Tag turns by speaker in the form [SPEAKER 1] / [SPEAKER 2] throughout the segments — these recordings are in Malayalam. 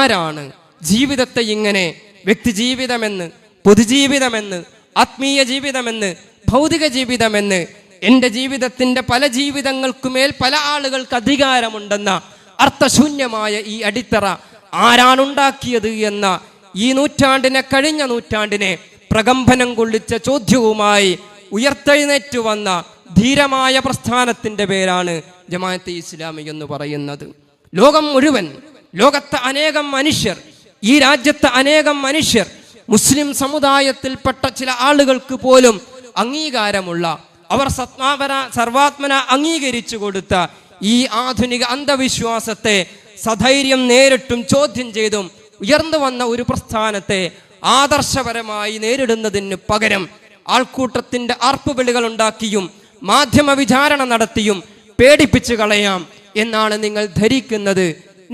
[SPEAKER 1] ആരാണ് ജീവിതത്തെ ഇങ്ങനെ വ്യക്തിജീവിതമെന്ന്, പൊതുജീവിതമെന്ന്, ആത്മീയ ജീവിതമെന്ന്, ഭൗതിക ജീവിതമെന്ന്, എൻ്റെ ജീവിതത്തിൻ്റെ പല ജീവിതങ്ങൾക്കുമേൽ പല ആളുകൾക്ക് അധികാരമുണ്ടെന്ന അർത്ഥശൂന്യമായ ഈ അടിത്തറ ആരാണുണ്ടാക്കിയത് എന്ന ഈ നൂറ്റാണ്ടിനെ, കഴിഞ്ഞ നൂറ്റാണ്ടിനെ പ്രകമ്പനം കൊള്ളിച്ച ചോദ്യവുമായി ഉയർത്തെഴുന്നേറ്റു വന്ന ധീരമായ പ്രസ്ഥാനത്തിൻ്റെ പേരാണ് ജമാഅത്തെ ഇസ്ലാമി എന്ന് പറയുന്നത്. ലോകം മുഴുവൻ, ലോകത്തെ അനേകം മനുഷ്യർ, ഈ രാജ്യത്തെ അനേകം മനുഷ്യർ, മുസ്ലിം സമുദായത്തിൽപ്പെട്ട ചില ആളുകൾക്ക് പോലും അംഗീകാരമുള്ള, അവർ സർവാത്മന അംഗീകരിച്ചു കൊടുത്ത ഈ ആധുനിക അന്ധവിശ്വാസത്തെ സധൈര്യം നേരിട്ടും ചോദ്യം ചെയ്തും ഉയർന്നു വന്ന ഒരു പ്രസ്ഥാനത്തെ ആദർശപരമായി നേരിടുന്നതിന് പകരം ആൾക്കൂട്ടത്തിന്റെ ആർപ്പുവിളികൾ ഉണ്ടാക്കിയും മാധ്യമ വിചാരണ നടത്തിയും പേടിപ്പിച്ചു കളയാം എന്നാണ് നിങ്ങൾ ധരിക്കുന്നത്.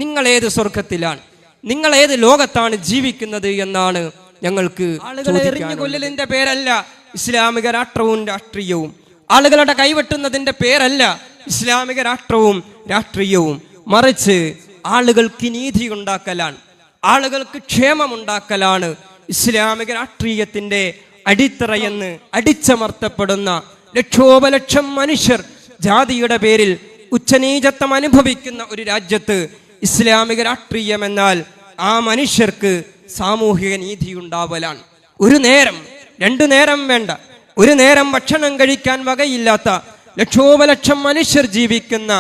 [SPEAKER 1] നിങ്ങൾ ഏത് സ്വർഗത്തിലാണ്, നിങ്ങൾ ഏത് ലോകത്താണ് ജീവിക്കുന്നത് എന്നാണ് ഞങ്ങൾക്ക്. ആളുകളെ എറിഞ്ഞു കൊല്ലലിന്റെ പേരല്ല ഇസ്ലാമിക രാഷ്ട്രവും രാഷ്ട്രീയവും, ആളുകളുടെ കൈവെട്ടുന്നതിന്റെ പേരല്ല ഇസ്ലാമിക രാഷ്ട്രവും രാഷ്ട്രീയവും, മറിച്ച് ആളുകൾക്ക് നീതി ഉണ്ടാക്കലാണ്, ആളുകൾക്ക് ക്ഷേമമുണ്ടാക്കലാണ് ഇസ്ലാമിക രാഷ്ട്രീയത്തിന്റെ അടിത്തറയെന്ന് അടിച്ചമർത്തപ്പെടുന്ന ലക്ഷോപലക്ഷം മനുഷ്യർ ജാതിയുടെ പേരിൽ ഉച്ചനീചത്വം അനുഭവിക്കുന്ന ഒരു രാജ്യത്ത് ഇസ്ലാമിക രാഷ്ട്രീയം എന്നാൽ ആ മനുഷ്യർക്ക് സാമൂഹിക നീതി ഉണ്ടാവലാണ്. ഒരു നേരം, രണ്ടു നേരം വേണ്ട, ഒരു നേരം ഭക്ഷണം കഴിക്കാൻ വകയില്ലാത്ത ലക്ഷോപലക്ഷം മനുഷ്യർ ജീവിക്കുന്ന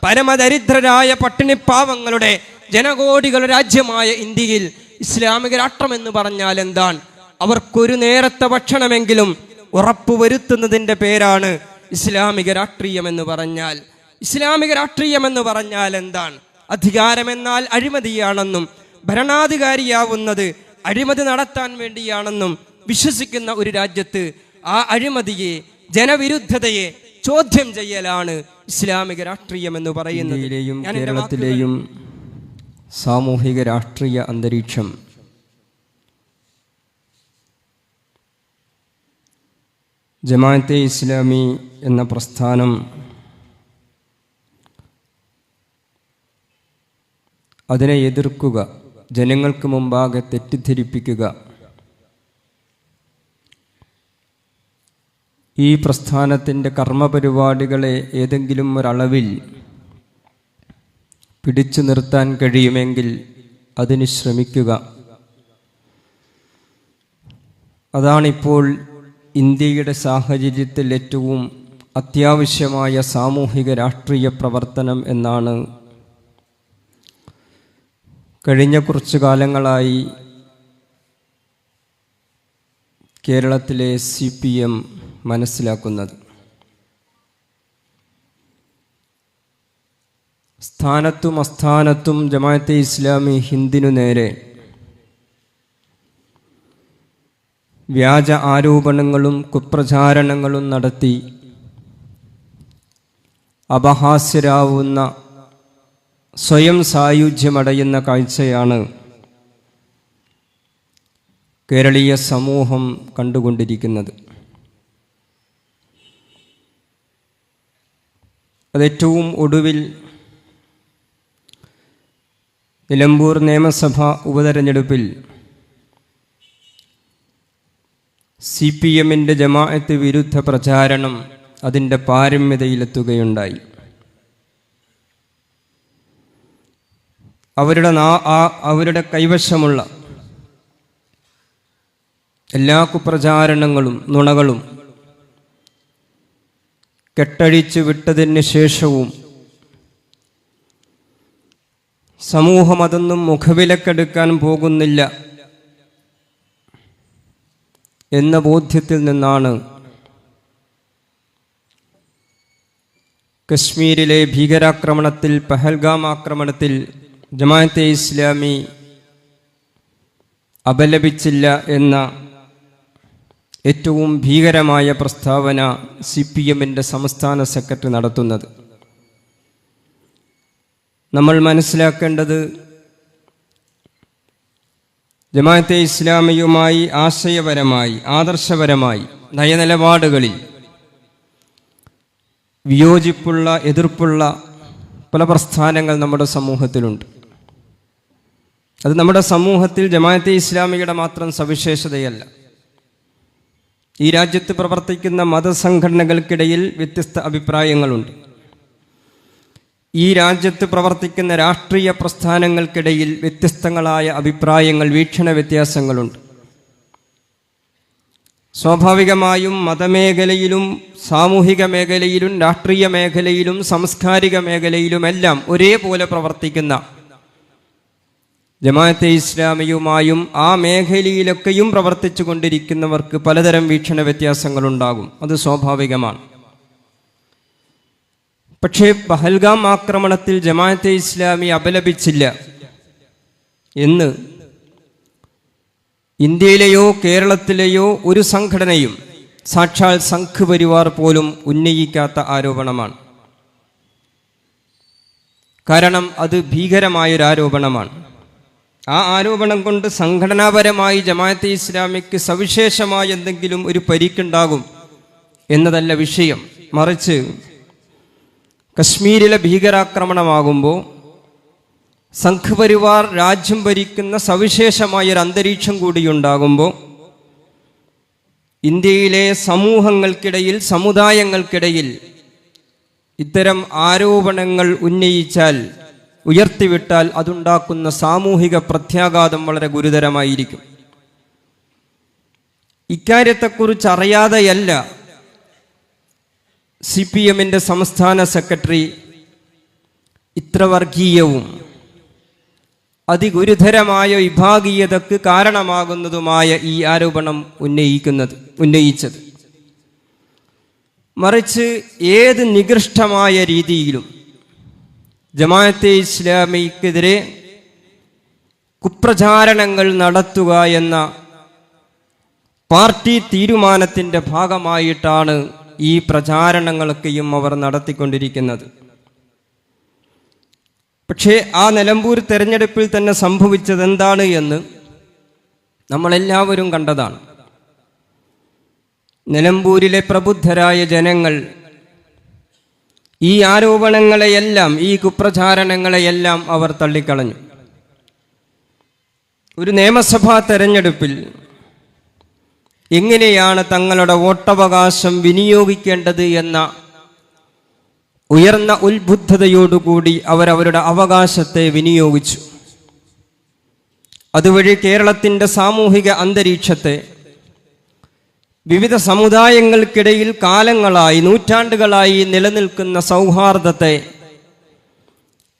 [SPEAKER 1] പരമദരിദ്രരായ പട്ടിണിപ്പാവങ്ങളുടെ ജനകോടികളുടെ രാജ്യമായ ഇന്ത്യയിൽ ഇസ്ലാമിക രാഷ്ട്രമെന്ന് പറഞ്ഞാൽ എന്താണ്? അവർക്കൊരു നേരത്തെ ഭക്ഷണമെങ്കിലും ഉറപ്പുവരുത്തുന്നതിൻ്റെ പേരാണ് ഇസ്ലാമിക രാഷ്ട്രീയം എന്ന് പറഞ്ഞാൽ. ഇസ്ലാമിക രാഷ്ട്രീയം എന്ന് പറഞ്ഞാൽ എന്താണ്? അധികാരമെന്നാൽ അഴിമതിയാണെന്നും ഭരണാധികാരിയാവുന്നത് അഴിമതി നടത്താൻ വേണ്ടിയാണെന്നും വിശ്വസിക്കുന്ന ഒരു രാജ്യത്ത് ആ അഴിമതിയെ, ജനവിരുദ്ധതയെ ചോദ്യം ചെയ്യലാണ് ഇസ്ലാമിക രാഷ്ട്രീയം എന്ന് പറയുന്നത്.
[SPEAKER 2] കേരളത്തിലെയും സാമൂഹിക രാഷ്ട്രീയ അന്തരീക്ഷം ജമാഅത്തെ ഇസ്ലാമി എന്ന പ്രസ്ഥാനം അതിനെ എതിർക്കുക, ജനങ്ങൾക്ക് മുമ്പാകെ തെറ്റിദ്ധരിപ്പിക്കുക, ഈ പ്രസ്ഥാനത്തിൻ്റെ കർമ്മപരിപാടികളെ ഏതെങ്കിലും ഒരളവിൽ പിടിച്ചു നിർത്താൻ കഴിയുമെങ്കിൽ അതിന് ശ്രമിക്കുക. അതാണിപ്പോൾ ഇന്ത്യയുടെ സാഹചര്യത്തിൽ ഏറ്റവും അത്യാവശ്യമായ സാമൂഹിക രാഷ്ട്രീയ പ്രവർത്തനം എന്നാണ് കഴിഞ്ഞ കുറച്ചു കാലങ്ങളായി കേരളത്തിലെ CPM മനസ്സിലാക്കുന്നത്. സ്ഥാനത്തും അസ്ഥാനത്തും ജമാഅത്തെ ഇസ്ലാമി ഹിന്ദിനു നേരെ വ്യാജ ആരോപണങ്ങളും കുപ്രചാരണങ്ങളും നടത്തി അപഹാസ്യരാവുന്ന, സ്വയം സായുജ്യമടയുന്ന കാഴ്ചയാണ് കേരളീയ സമൂഹം കണ്ടുകൊണ്ടിരിക്കുന്നത്. അതേറ്റവും ഒടുവിൽ നിലമ്പൂർ നിയമസഭാ ഉപതെരഞ്ഞെടുപ്പിൽ CPMന്റെ ജമാഅത്ത് വിരുദ്ധ പ്രചാരണം അതിൻ്റെ പാരമ്യതയിലെത്തുകയുണ്ടായി. അവരുടെ കൈവശമുള്ള എല്ലാ കുപ്രചാരണങ്ങളും നുണകളും കെട്ടഴിച്ചു വിട്ടതിന് ശേഷവും സമൂഹം അതൊന്നും മുഖവിലക്കെടുക്കാൻ പോകുന്നില്ല എന്ന ബോധ്യത്തിൽ നിന്നാണ് കശ്മീരിലെ ഭീകരാക്രമണത്തിൽ, പഹൽഗാം ആക്രമണത്തിൽ ജമാഅത്തെ ഇസ്ലാമി അപലപിച്ചില്ല എന്ന ഏറ്റവും ഭീകരമായ പ്രസ്താവന CPMന്റെ സംസ്ഥാന സെക്രട്ടറി നടത്തുന്നത്. നമ്മൾ മനസ്സിലാക്കേണ്ടത്, ജമാഅത്തെ ഇസ്ലാമിയുമായി ആശയപരമായി, ആദർശപരമായി, നയനിലപാടുകളിൽ വിയോജിപ്പുള്ള, എതിർപ്പുള്ള പല പ്രസ്ഥാനങ്ങൾ നമ്മുടെ സമൂഹത്തിലുണ്ട്. അത് നമ്മുടെ സമൂഹത്തിൽ ജമാഅത്തെ ഇസ്ലാമിയുടെ മാത്രം സവിശേഷതയല്ല. ഈ രാജ്യത്ത് പ്രവർത്തിക്കുന്ന മതസംഘടനകൾക്കിടയിൽ വ്യത്യസ്ത അഭിപ്രായങ്ങളുണ്ട്. ഈ രാജ്യത്ത് പ്രവർത്തിക്കുന്ന രാഷ്ട്രീയ പ്രസ്ഥാനങ്ങൾക്കിടയിൽ വ്യത്യസ്തങ്ങളായ അഭിപ്രായങ്ങൾ, വീക്ഷണ വ്യത്യാസങ്ങളുണ്ട്. സ്വാഭാവികമായും മതമേഖലയിലും സാമൂഹിക മേഖലയിലും രാഷ്ട്രീയ മേഖലയിലും സാംസ്കാരിക മേഖലയിലുമെല്ലാം ഒരേപോലെ പ്രവർത്തിക്കുന്ന ജമാഅത്തെ ഇസ്ലാമിയുമായും ആ മേഖലയിലൊക്കെയും പ്രവർത്തിച്ചു കൊണ്ടിരിക്കുന്നവർക്ക് പലതരം വീക്ഷണ വ്യത്യാസങ്ങളുണ്ടാകും. അത് സ്വാഭാവികമാണ്. പക്ഷേ പഹൽഗാം ആക്രമണത്തിൽ ജമാഅത്തെ ഇസ്ലാമി അപലപിച്ചില്ല എന്ന് ഇന്ത്യയിലെയോ കേരളത്തിലെയോ ഒരു സംഘടനയും, സാക്ഷാൽ സംഘ് പരിവാർ പോലും ഉന്നയിക്കാത്ത ആരോപണമാണ്. കാരണം അത് ഭീകരമായൊരാരോപണമാണ്. ആ ആരോപണം കൊണ്ട് സംഘടനാപരമായി ജമാഅത്തെ ഇസ്ലാമിക്ക് സവിശേഷമായ എന്തെങ്കിലും ഒരു പരിക്കുണ്ടാകും എന്നതല്ല വിഷയം. മറിച്ച് കശ്മീരിലെ ഭീകരാക്രമണമാകുമ്പോൾ സംഘ് പരിവാർ രാജ്യം ഭരിക്കുന്ന സവിശേഷമായൊരു അന്തരീക്ഷം കൂടിയുണ്ടാകുമ്പോൾ ഇന്ത്യയിലെ സമൂഹങ്ങൾക്കിടയിൽ, സമുദായങ്ങൾക്കിടയിൽ ഇത്തരം ആരോപണങ്ങൾ ഉന്നയിച്ചാൽ, ഉയർത്തിവിട്ടാൽ അതുണ്ടാക്കുന്ന സാമൂഹിക പ്രത്യാഘാതം വളരെ ഗുരുതരമായിരിക്കും. ഇക്കാര്യത്തെക്കുറിച്ച് അറിയാതെയല്ല CPM-ന്റെ സംസ്ഥാന സെക്രട്ടറി ഇത്ര വർഗീയവും അതിഗുരുതരമായ വിഭാഗീയതക്ക് കാരണമാകുന്നതുമായ ഈ ആരോപണം ഉന്നയിച്ചത്. മറിച്ച് ഏത് നികൃഷ്ടമായ രീതിയിലും ജമാഅത്തെ ഇസ്ലാമിക്കെതിരെ കുപ്രചാരണങ്ങൾ നടത്തുക എന്ന പാർട്ടി തീരുമാനത്തിൻ്റെ ഭാഗമായിട്ടാണ് ഈ പ്രചാരണങ്ങളൊക്കെയും അവർ നടത്തിക്കൊണ്ടിരിക്കുന്നത്. പക്ഷേ ആ നിലമ്പൂർ തെരഞ്ഞെടുപ്പിൽ തന്നെ സംഭവിച്ചത് എന്താണ് എന്ന് നമ്മളെല്ലാവരും കണ്ടതാണ്. നിലമ്പൂരിലെ പ്രബുദ്ധരായ ജനങ്ങൾ ഈ ആരോപണങ്ങളെയെല്ലാം, ഈ കുപ്രചാരണങ്ങളെയെല്ലാം അവർ തള്ളിക്കളഞ്ഞു. ഒരു നിയമസഭാ തെരഞ്ഞെടുപ്പിൽ എങ്ങനെയാണ് തങ്ങളുടെ വോട്ടവകാശം വിനിയോഗിക്കേണ്ടത് എന്ന ഉയർന്ന ഉത്ബുദ്ധതയോടുകൂടി അവരവരുടെ അവകാശത്തെ വിനിയോഗിച്ചു. അതുവഴി കേരളത്തിൻ്റെ സാമൂഹിക അന്തരീക്ഷത്തെ, വിവിധ സമുദായങ്ങൾക്കിടയിൽ കാലങ്ങളായി, നൂറ്റാണ്ടുകളായി നിലനിൽക്കുന്ന സൗഹാർദ്ദത്തെ,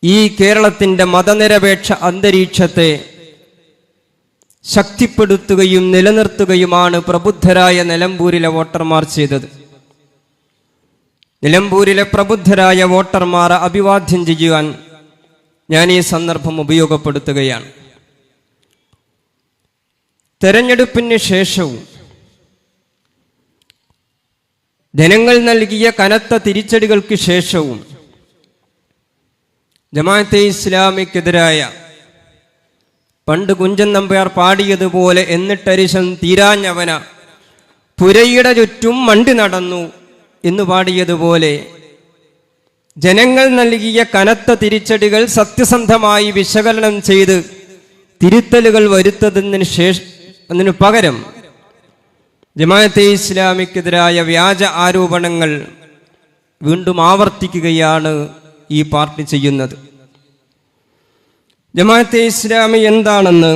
[SPEAKER 2] ഈ കേരളത്തിൻ്റെ മതനിരപേക്ഷ അന്തരീക്ഷത്തെ ശക്തിപ്പെടുത്തുകയും നിലനിർത്തുകയുമാണ് പ്രബുദ്ധരായ നിലമ്പൂരിലെ വോട്ടർമാർ ചെയ്തത്. നിലമ്പൂരിലെ പ്രബുദ്ധരായ വോട്ടർമാരെ അഭിവാദ്യം ചെയ്യുവാൻ ഞാൻ ഈ സന്ദർഭം ഉപയോഗപ്പെടുത്തുകയാണ്. തെരഞ്ഞെടുപ്പിന് ശേഷവും ജനങ്ങൾ നൽകിയ കനത്ത തിരിച്ചടികൾക്ക് ശേഷവും ജമാഅത്തെ ഇസ്ലാമിക്കെതിരായ, പണ്ട് കുഞ്ചൻ നമ്പ്യാർ പാടിയതുപോലെ, എന്നിട്ടരിശം തീരാഞ്ഞവന പുരയുടെ ചുറ്റും മണ്ടി നടന്നു എന്ന് പാടിയതുപോലെ, ജനങ്ങൾ നൽകിയ കനത്ത തിരിച്ചടികൾ സത്യസന്ധമായി വിശകലനം ചെയ്ത് തിരുത്തലുകൾ വരുത്തതിന് പകരം ജമാഅത്തെ ഇസ്ലാമിക്കെതിരായ വ്യാജ ആരോപണങ്ങൾ വീണ്ടും ആവർത്തിക്കുകയാണ് ഈ പാർട്ടി ചെയ്യുന്നത്. ജമാഅത്തെ ഇസ്ലാമി എന്താണെന്ന്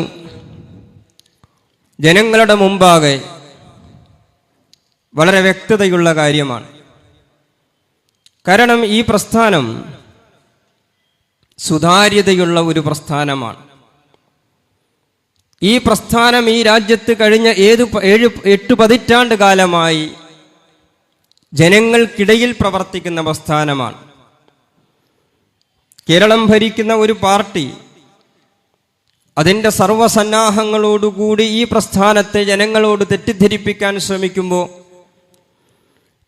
[SPEAKER 2] ജനങ്ങളുടെ മുമ്പാകെ വളരെ വ്യക്തതയുള്ള കാര്യമാണ്. കാരണം ഈ പ്രസ്ഥാനം സുതാര്യതയുള്ള ഒരു പ്രസ്ഥാനമാണ്. ഈ പ്രസ്ഥാനം ഈ രാജ്യത്ത് കഴിഞ്ഞ 7-8 പതിറ്റാണ്ട് കാലമായി ജനങ്ങൾക്കിടയിൽ പ്രവർത്തിക്കുന്ന പ്രസ്ഥാനമാണ്. കേരളം ഭരിക്കുന്ന ഒരു പാർട്ടി അതിൻ്റെ സർവ്വസന്നാഹങ്ങളോടുകൂടി ഈ പ്രസ്ഥാനത്തെ ജനങ്ങളോട് തെറ്റിദ്ധരിപ്പിക്കാൻ ശ്രമിക്കുമ്പോൾ,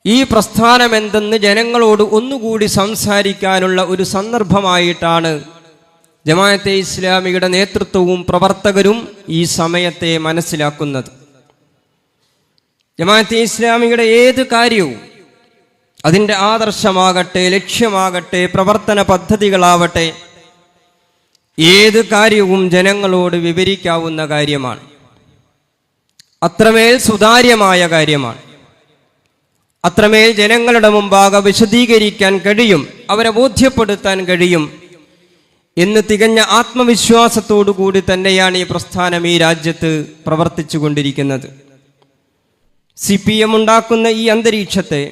[SPEAKER 2] ഈ പ്രസ്ഥാനം എന്തെന്ന് ജനങ്ങളോട് ഒന്നുകൂടി സംസാരിക്കാനുള്ള ഒരു സന്ദർഭമായിട്ടാണ് ജമാഅത്തെ ഇസ്ലാമിയുടെ നേതൃത്വവും പ്രവർത്തകരും ഈ സമയത്തെ മനസ്സിലാക്കുന്നത്. ജമാഅത്തെ ഇസ്ലാമിയുടെ ഏത് കാര്യവും, അതിൻ്റെ ആദർശമാകട്ടെ, ലക്ഷ്യമാകട്ടെ, പ്രവർത്തന പദ്ധതികളാവട്ടെ, ഏത് കാര്യവും ജനങ്ങളോട് വിവരിക്കാവുന്ന കാര്യമാണ്. അത്രമേൽ സുതാര്യമായ കാര്യമാണ്. അത്രമേൽ ജനങ്ങളുടെ മുമ്പാകെ വിശദീകരിക്കാൻ കഴിയും, അവരെ ബോധ്യപ്പെടുത്താൻ കഴിയും എന്ന് തികഞ്ഞ ആത്മവിശ്വാസത്തോടു കൂടി തന്നെയാണ് ഈ പ്രസ്ഥാനം ഈ രാജ്യത്ത് പ്രവർത്തിച്ചു കൊണ്ടിരിക്കുന്നത്. CPM ഉണ്ടാക്കുന്ന ഈ അന്തരീക്ഷത്തെ,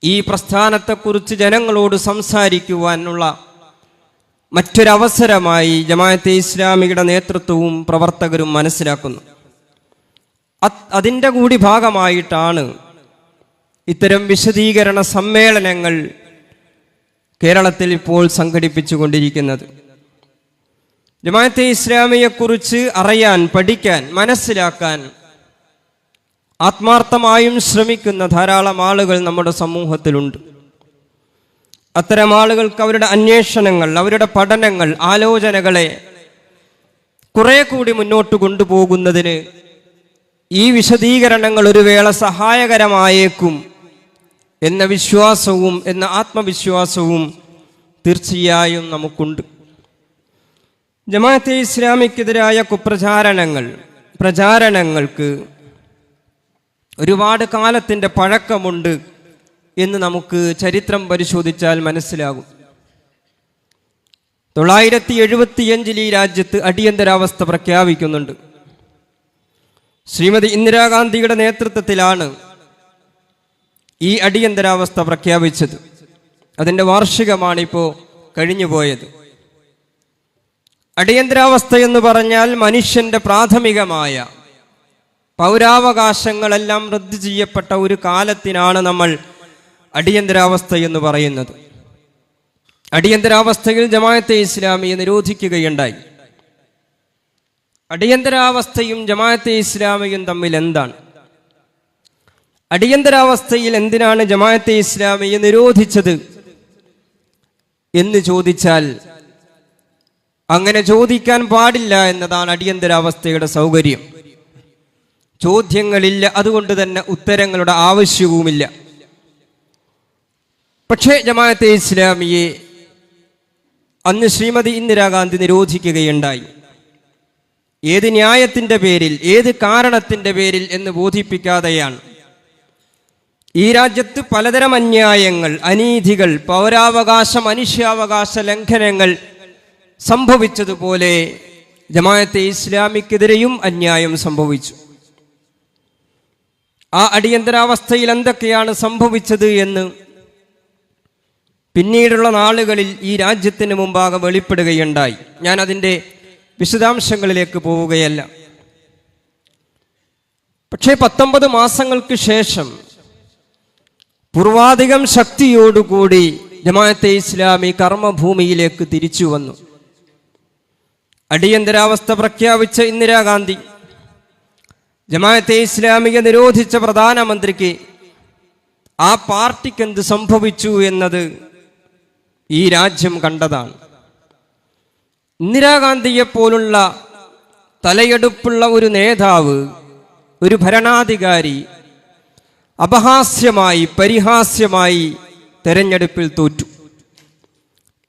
[SPEAKER 2] ഈ പ്രസ്ഥാനത്തെക്കുറിച്ച് ജനങ്ങളോട് സംസാരിക്കുവാനുള്ള മറ്റൊരവസരമായി ജമാഅത്തെ ഇസ്ലാമിയുടെ നേതൃത്വവും പ്രവർത്തകരും മനസ്സിലാക്കുന്നു. അതിൻ്റെ കൂടി ഭാഗമായിട്ടാണ് ഇത്തരം വിശദീകരണ സമ്മേളനങ്ങൾ കേരളത്തിൽ ഇപ്പോൾ സംഘടിപ്പിച്ചു കൊണ്ടിരിക്കുന്നത്. ജമാഅത്തെ ഇസ്ലാമിയെക്കുറിച്ച് അറിയാൻ, പഠിക്കാൻ, മനസ്സിലാക്കാൻ ആത്മാർത്ഥമായും ശ്രമിക്കുന്ന ധാരാളം ആളുകൾ നമ്മുടെ സമൂഹത്തിലുണ്ട്. അത്തരം ആളുകൾക്ക് അവരുടെ അന്വേഷണങ്ങൾ, അവരുടെ പഠനങ്ങൾ, ആലോചനകളെ കുറെ കൂടി മുന്നോട്ട് കൊണ്ടുപോകുന്നതിന് ഈ വിശദീകരണങ്ങൾ ഒരു വേള സഹായകരമായേക്കും എന്ന വിശ്വാസവും എന്ന ആത്മവിശ്വാസവും തീർച്ചയായും നമുക്കുണ്ട്. ജമാഅത്തെ ഇസ്ലാമിക്കെതിരായ പ്രചാരണങ്ങൾക്ക് ഒരുപാട് കാലത്തിൻ്റെ പഴക്കമുണ്ട് എന്ന് നമുക്ക് ചരിത്രം പരിശോധിച്ചാൽ മനസ്സിലാകും. 975 ഈ രാജ്യത്ത് അടിയന്തരാവസ്ഥ പ്രഖ്യാപിക്കുന്നുണ്ട്. ശ്രീമതി ഇന്ദിരാഗാന്ധിയുടെ നേതൃത്വത്തിലാണ് ഈ അടിയന്തരാവസ്ഥ പ്രഖ്യാപിച്ചത്. അതിൻ്റെ വാർഷികമാണിപ്പോൾ കഴിഞ്ഞുപോയത്. അടിയന്തരാവസ്ഥ എന്ന് പറഞ്ഞാൽ മനുഷ്യൻ്റെ പ്രാഥമികമായ പൗരാവകാശങ്ങളെല്ലാം റദ്ദ് ചെയ്യപ്പെട്ട ഒരു കാലത്തിനാണ് നമ്മൾ അടിയന്തരാവസ്ഥ എന്ന് പറയുന്നത്. അടിയന്തരാവസ്ഥയിൽ ജമാഅത്തെ ഇസ്ലാമിയെ നിരോധിക്കുകയുണ്ടായി. അടിയന്തരാവസ്ഥയും ജമാഅത്തെ ഇസ്ലാമിയും തമ്മിൽ എന്താണ്? അടിയന്തരാവസ്ഥയിൽ എന്തിനാണ് ജമാഅത്തെ ഇസ്ലാമിയെ നിരോധിച്ചത് എന്ന് ചോദിച്ചാൽ, അങ്ങനെ ചോദിക്കാൻ പാടില്ല എന്നതാണ് അടിയന്തരാവസ്ഥയുടെ സൗകര്യം. ചോദ്യങ്ങളില്ല, അതുകൊണ്ട് തന്നെ ഉത്തരങ്ങളുടെ ആവശ്യവുമില്ല. പക്ഷേ ജമാഅത്തെ ഇസ്ലാമിയെ അന്ന് ശ്രീമതി ഇന്ദിരാഗാന്ധി നിരോധിക്കുകയുണ്ടായി. ഏത് ന്യായത്തിൻ്റെ പേരിൽ, ഏത് കാരണത്തിൻ്റെ പേരിൽ എന്ന് ബോധിപ്പിക്കാതെയാണ്. ഈ രാജ്യത്ത് പലതരം അന്യായങ്ങൾ, അനീതികൾ, പൗരാവകാശ, മനുഷ്യാവകാശ ലംഘനങ്ങൾ സംഭവിച്ചതുപോലെ ജമാഅത്തെ ഇസ്ലാമിക്കെതിരെയും അന്യായം സംഭവിച്ചു. ആ അടിയന്തരാവസ്ഥയിൽ എന്തൊക്കെയാണ് സംഭവിച്ചത് എന്ന് പിന്നീടുള്ള നാളുകളിൽ ഈ രാജ്യത്തിന് മുമ്പാകെ വെളിപ്പെടുകയുണ്ടായി. ഞാൻ അതിൻ്റെ വിശദാംശങ്ങളിലേക്ക് പോവുകയല്ല. പക്ഷേ 19 മാസങ്ങൾക്ക് ശേഷം പൂർവാധികം ശക്തിയോടുകൂടി ജമാഅത്തെ ഇസ്ലാമി കർമ്മഭൂമിയിലേക്ക് തിരിച്ചു വന്നു. അടിയന്തരാവസ്ഥ പ്രഖ്യാപിച്ച ഇന്ദിരാഗാന്ധി ജമാഅത്തെ ഇസ്ലാമിയെ നിരോധിച്ച പ്രധാനമന്ത്രിക്ക്, ആ പാർട്ടിക്ക് എന്ത് സംഭവിച്ചു എന്നത് ഈ രാജ്യം കണ്ടതാണ്. ഇന്ദിരാഗാന്ധിയെപ്പോലുള്ള തലയെടുപ്പുള്ള ഒരു നേതാവ്, ഒരു ഭരണാധികാരി അപഹാസ്യമായി, പരിഹാസ്യമായി തെരഞ്ഞെടുപ്പിൽ തോറ്റു.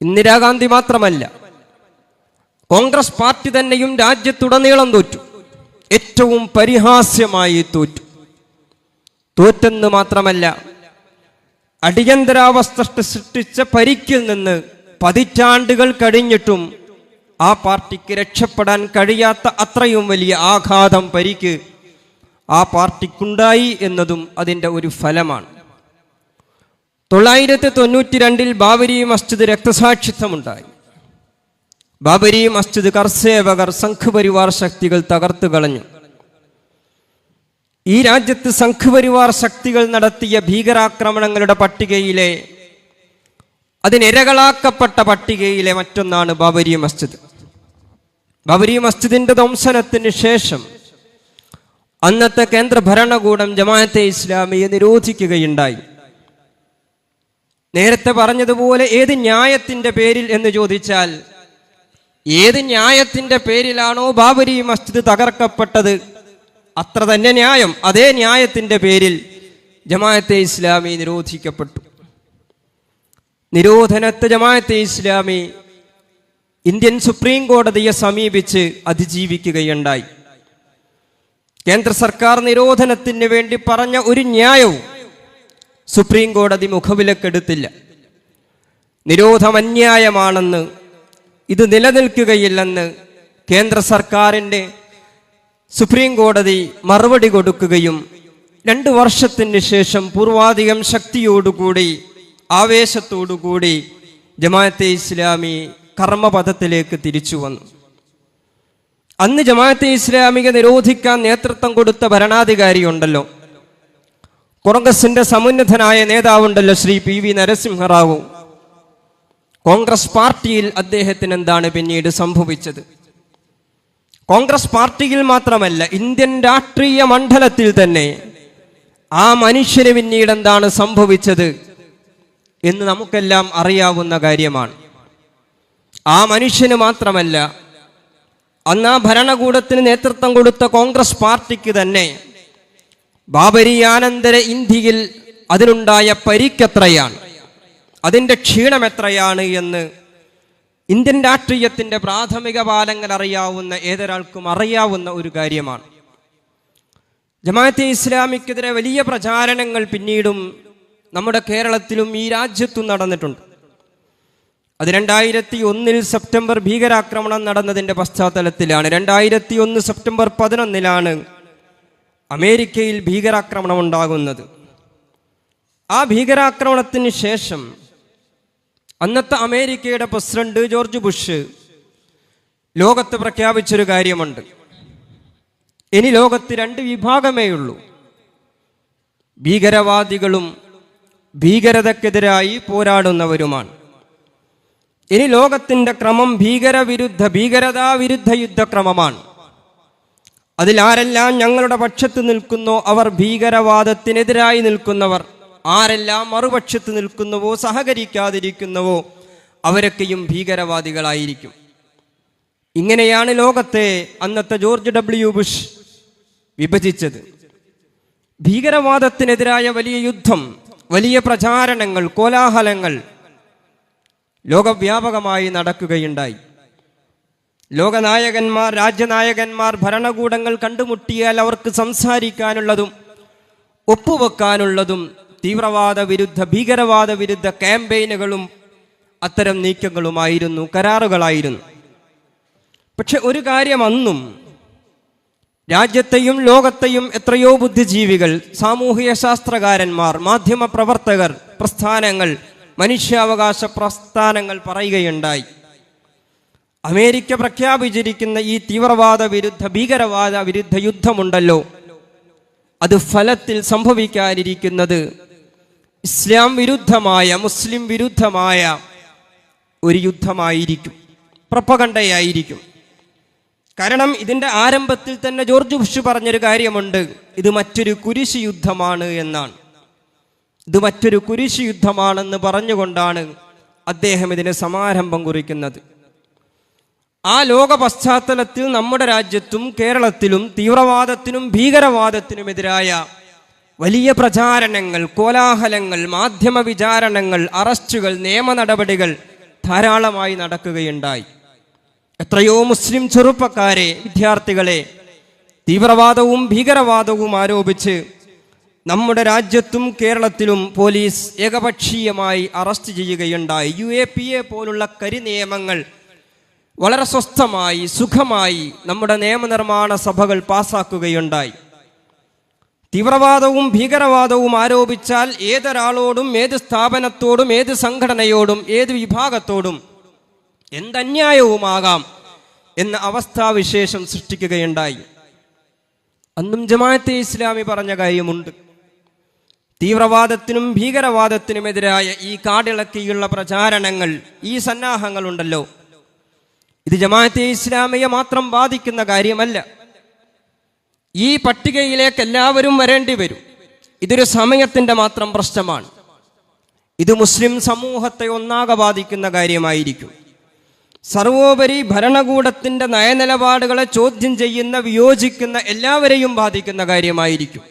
[SPEAKER 2] ഇന്ദിരാഗാന്ധി മാത്രമല്ല, കോൺഗ്രസ് പാർട്ടി തന്നെയും രാജ്യത്തുടനീളം തോറ്റു. ഏറ്റവും പരിഹാസ്യമായി തോറ്റു. തോറ്റെന്ന് മാത്രമല്ല, അടിയന്തരാവസ്ഥ സൃഷ്ടിച്ച പരിക്കിൽ നിന്ന് പതിറ്റാണ്ടുകൾ കഴിഞ്ഞിട്ടും ആ പാർട്ടിക്ക് രക്ഷപ്പെടാൻ കഴിയാത്ത അത്രയും വലിയ ആഘാതം, പരിക്ക് ആ പാർട്ടിക്കുണ്ടായി എന്നതും അതിൻ്റെ ഒരു ഫലമാണ്. 992 ബാബരി മസ്ജിദ് രക്തസാക്ഷിത്വമുണ്ടായി. ബാബരി മസ്ജിദ് കർസേവകർ, സംഘ്പരിവാർ ശക്തികൾ തകർത്തു കളഞ്ഞു. ഈ രാജ്യത്ത് സംഘ്പരിവാർ ശക്തികൾ നടത്തിയ ഭീകരാക്രമണങ്ങളുടെ പട്ടികയിലെ, അതിനിരകളാക്കപ്പെട്ട പട്ടികയിലെ മറ്റൊന്നാണ് ബാബരി മസ്ജിദ്. ബാബരി മസ്ജിദിന്റെ ധ്വംസനത്തിന് ശേഷം അന്നത്തെ കേന്ദ്ര ഭരണകൂടം ജമാഅത്തെ ഇസ്ലാമിയെ നിരോധിക്കുകയുണ്ടായി. നേരത്തെ പറഞ്ഞതുപോലെ ഏത് ന്യായത്തിൻ്റെ പേരിൽ എന്ന് ചോദിച്ചാൽ, ഏത് ന്യായത്തിൻ്റെ പേരിലാണോ ബാബരി മസ്ജിദ് തകർക്കപ്പെട്ടത്, അത്ര തന്നെ ന്യായം, അതേ ന്യായത്തിൻ്റെ പേരിൽ ജമാഅത്തെ ഇസ്ലാമി നിരോധിക്കപ്പെട്ടു. നിരോധനത്തെ ജമാഅത്തെ ഇസ്ലാമി ഇന്ത്യൻ സുപ്രീം കോടതിയെ സമീപിച്ച് അതിജീവിക്കുകയുണ്ടായി. കേന്ദ്ര സർക്കാർ നിരോധനത്തിന് വേണ്ടി പറഞ്ഞ ഒരു ന്യായവും സുപ്രീം കോടതി മുഖവിലക്കെടുത്തില്ല. നിരോധം അന്യായമാണെന്ന്, ഇത് നിലനിൽക്കുകയില്ലെന്ന് കേന്ദ്ര സർക്കാരിൻ്റെ സുപ്രീം കോടതി മറുപടി കൊടുക്കുകയും 2 വർഷത്തിന് ശേഷം പൂർവാധികം ശക്തിയോടുകൂടി ആവേശത്തോടുകൂടി ജമാഅത്തെ ഇസ്ലാമി കർമ്മപഥത്തിലേക്ക് തിരിച്ചു വന്നു. അന്ന് ജമാഅത്തെ ഇസ്ലാമിയെ നിരോധിക്കാൻ നേതൃത്വം കൊടുത്ത ഭരണാധികാരിയുണ്ടല്ലോ, കോൺഗ്രസിന്റെ സമുന്നതനായ നേതാവുണ്ടല്ലോ ശ്രീ PV നരസിംഹറാവു. കോൺഗ്രസ് പാർട്ടിയിൽ അദ്ദേഹത്തിന് എന്താണ് പിന്നീട് സംഭവിച്ചത്? കോൺഗ്രസ് പാർട്ടിയിൽ മാത്രമല്ല, ഇന്ത്യൻ രാഷ്ട്രീയ മണ്ഡലത്തിൽ തന്നെ ആ മനുഷ്യന് പിന്നീട് എന്താണ് സംഭവിച്ചത് എന്ന് നമുക്കെല്ലാം അറിയാവുന്ന കാര്യമാണ്. ആ മനുഷ്യന് മാത്രമല്ല, അന്ന് ആ ഭരണകൂടത്തിന് നേതൃത്വം കൊടുത്ത കോൺഗ്രസ് പാർട്ടിക്ക് തന്നെ ബാബരിയാനന്തര ഇന്ത്യയിൽ അതിനുണ്ടായ പരിക്കെത്രയാണ്, അതിൻ്റെ ക്ഷീണം എത്രയാണ് എന്ന് ഇന്ത്യൻ രാഷ്ട്രീയത്തിൻ്റെ പ്രാഥമിക പാലങ്ങൾ അറിയാവുന്ന ഏതൊരാൾക്കും അറിയാവുന്ന ഒരു കാര്യമാണ്. ജമാഅത്തെ ഇസ്ലാമിക്കെതിരെ വലിയ പ്രചാരണങ്ങൾ പിന്നീടും നമ്മുടെ കേരളത്തിലും ഈ രാജ്യത്തും നടന്നിട്ടുണ്ട്. അത് 2001 സെപ്റ്റംബർ ഭീകരാക്രമണം നടന്നതിൻ്റെ പശ്ചാത്തലത്തിലാണ്. 2001 സെപ്റ്റംബർ 11 അമേരിക്കയിൽ ഭീകരാക്രമണം ഉണ്ടാകുന്നത്. ആ ഭീകരാക്രമണത്തിന് ശേഷം അന്നത്തെ അമേരിക്കയുടെ പ്രസിഡന്റ് ജോർജ് ബുഷ് ലോകത്ത് പ്രഖ്യാപിച്ചൊരു കാര്യമുണ്ട്. ഇനി ലോകത്ത് 2 വിഭാഗമേ ഉള്ളൂ, ഭീകരവാദികളും ഭീകരതക്കെതിരായി പോരാടുന്നവരുമാണ്. ഇനി ലോകത്തിൻ്റെ ക്രമം ഭീകരതാ വിരുദ്ധ യുദ്ധക്രമമാണ്. അതിലാരെല്ലാം ഞങ്ങളുടെ പക്ഷത്ത് നിൽക്കുന്നോ അവർ ഭീകരവാദത്തിനെതിരായി നിൽക്കുന്നവർ, ആരെല്ലാം മറുപക്ഷത്ത് നിൽക്കുന്നുവോ സഹകരിക്കാതിരിക്കുന്നുവോ അവരൊക്കെയും ഭീകരവാദികളായിരിക്കും. ഇങ്ങനെയാണ് ലോകത്തെ അന്നത്തെ ജോർജ് W. ബുഷ് വിഭജിച്ചത്. ഭീകരവാദത്തിനെതിരായ വലിയ യുദ്ധം, വലിയ പ്രചാരണങ്ങൾ, കോലാഹലങ്ങൾ ലോകവ്യാപകമായി നടക്കുകയുണ്ടായി. ലോകനായകന്മാർ, രാജ്യനായകന്മാർ, ഭരണകൂടങ്ങൾ കണ്ടുമുട്ടിയാൽ അവർക്ക് സംസാരിക്കാനുള്ളതും ഒപ്പുവെക്കാനുള്ളതും തീവ്രവാദ വിരുദ്ധ ഭീകരവാദ വിരുദ്ധ ക്യാമ്പയിനുകളും അത്തരം നീക്കങ്ങളുമായിരുന്നു, കരാറുകളായിരുന്നു. പക്ഷെ ഒരു കാര്യം അന്നും രാജ്യത്തെയും ലോകത്തെയും എത്രയോ ബുദ്ധിജീവികൾ, സാമൂഹിക ശാസ്ത്രകാരന്മാർ, മാധ്യമ പ്രവർത്തകർ, പ്രസ്ഥാനങ്ങൾ, മനുഷ്യാവകാശ പ്രസ്ഥാനങ്ങൾ പറയുകയുണ്ടായി. അമേരിക്ക പ്രഖ്യാപിച്ചിരിക്കുന്ന ഈ തീവ്രവാദ വിരുദ്ധ ഭീകരവാദ വിരുദ്ധ യുദ്ധമുണ്ടല്ലോ, അത് ഫലത്തിൽ സംഭവിക്കാനിരിക്കുന്നത് ഇസ്ലാം വിരുദ്ധമായ, മുസ്ലിം വിരുദ്ധമായ ഒരു യുദ്ധമായിരിക്കും, പ്രൊപ്പഗണ്ടയായിരിക്കും. കാരണം ഇതിൻ്റെ ആരംഭത്തിൽ തന്നെ ജോർജ് ബുഷ് പറഞ്ഞൊരു കാര്യമുണ്ട്, ഇത് മറ്റൊരു കുരിശ് യുദ്ധമാണ് എന്നാണ്. ഇത് മറ്റൊരു കുരിശ് യുദ്ധമാണെന്ന് പറഞ്ഞുകൊണ്ടാണ് അദ്ദേഹം ഇതിന് സമാരംഭം കുറിക്കുന്നത്. ആ ലോക പശ്ചാത്തലത്തിൽ നമ്മുടെ രാജ്യത്തും കേരളത്തിലും തീവ്രവാദത്തിനും ഭീകരവാദത്തിനുമെതിരായ വലിയ പ്രചാരണങ്ങൾ, കോലാഹലങ്ങൾ, മാധ്യമ വിചാരണങ്ങൾ, അറസ്റ്റുകൾ, നിയമ നടപടികൾ ധാരാളമായി നടക്കുകയുണ്ടായി. എത്രയോ മുസ്ലിം ചെറുപ്പക്കാരെ, വിദ്യാർത്ഥികളെ തീവ്രവാദവും ഭീകരവാദവും ആരോപിച്ച് നമ്മുടെ രാജ്യത്തും കേരളത്തിലും പോലീസ് ഏകപക്ഷീയമായി അറസ്റ്റ് ചെയ്യുകയുണ്ടായി. UAPA പോലുള്ള കരിനിയമങ്ങൾ വളരെ സ്വസ്ഥമായി, സുഖമായി നമ്മുടെ നിയമനിർമ്മാണ സഭകൾ പാസാക്കുകയുണ്ടായി. തീവ്രവാദവും ഭീകരവാദവും ആരോപിച്ചാൽ ഏതൊരാളോടും, ഏത് സ്ഥാപനത്തോടും, ഏത് സംഘടനയോടും, ഏത് വിഭാഗത്തോടും എന്തന്യായവുമാകാം എന്ന അവസ്ഥാവിശേഷം സൃഷ്ടിക്കുകയുണ്ടായി. അന്നും ജമാഅത്തെ ഇസ്ലാമി പറഞ്ഞ കാര്യമുണ്ട്, തീവ്രവാദത്തിനും ഭീകരവാദത്തിനുമെതിരായ ഈ കാടിളക്കിയുള്ള പ്രചാരണങ്ങൾ, ഈ സന്നാഹങ്ങളുണ്ടല്ലോ, ഇത് ജമാഅത്തെ ഇസ്ലാമിയെ മാത്രം ബാധിക്കുന്ന കാര്യമല്ല. ഈ പട്ടികയിലേക്ക് എല്ലാവരും വരേണ്ടി വരും. ഇതൊരു സമയത്തിൻ്റെ മാത്രം പ്രശ്നമാണ്. ഇത് മുസ്ലിം സമൂഹത്തെ ഒന്നാകെ ബാധിക്കുന്ന കാര്യമായിരിക്കും. സർവോപരി ഭരണകൂടത്തിൻ്റെ നയനിലപാടുകളെ ചോദ്യം ചെയ്യുന്ന, വിയോജിക്കുന്ന എല്ലാവരെയും ബാധിക്കുന്ന കാര്യമായിരിക്കും.